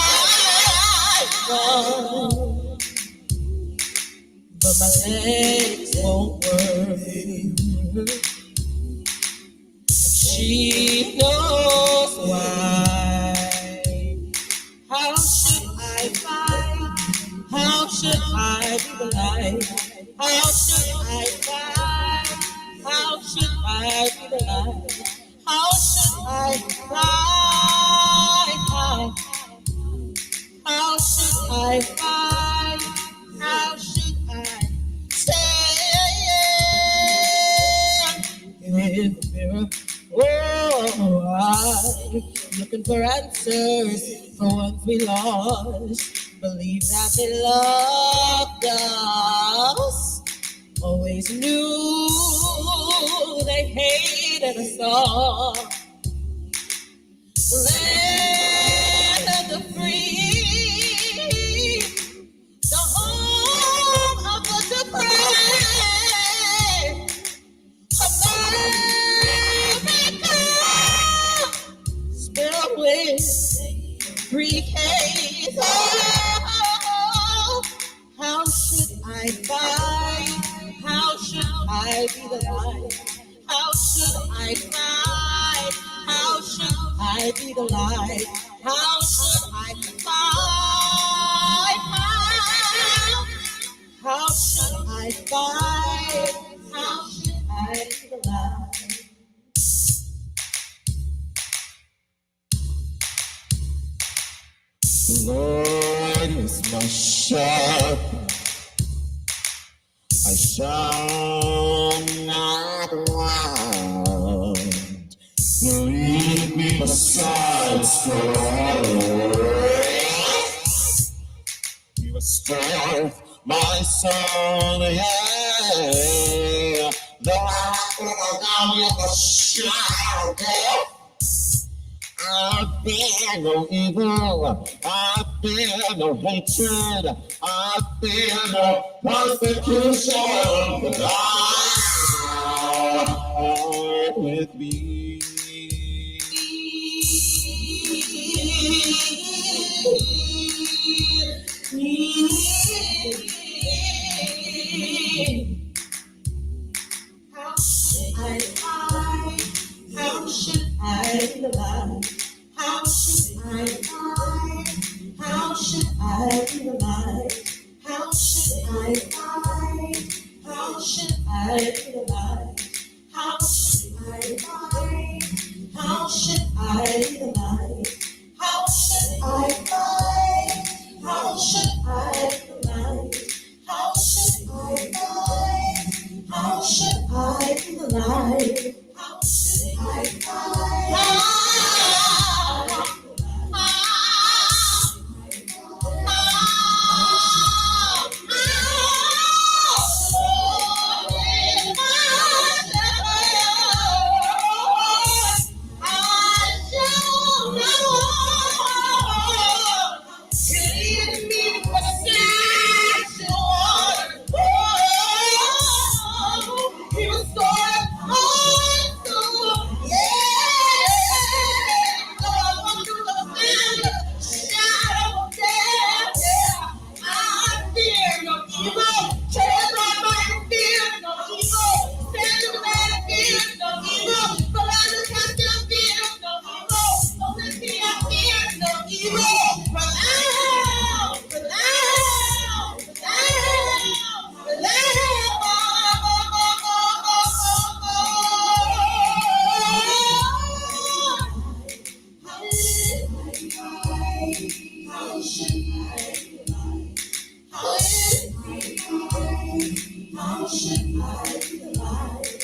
run, but my legs won't work. She knows why. How should I fight? How should I be the light? How should I fight? How should I be the light? How should I fight? How should I fight? How should I stand in the mirror? Oh, I'm looking for answers for ones we lost. Believe that they loved us. Always knew they hated us all. Land of the free, the home of the depraved. America, spell with free case. Oh, how should I fight? How should I be the light? How should I fight? How should I be the light? How should I fight? How should I fight? How should I be the light? Lord is my shepherd. I shall not want. Lead me beside still waters. You restore my soul, yeah. Though I walk down with a shadow, I've been no evil, I've been no hatred, I've been no persecution, but God with me. How should I fight? How should I be the light? How should I fight? How should I be the light? How should I fight? How should I be the light? How should I fight? How should I be the light? How should I fight? How should I be the light? How should I fight? How should I be the light? How should I fight? How should I be the light?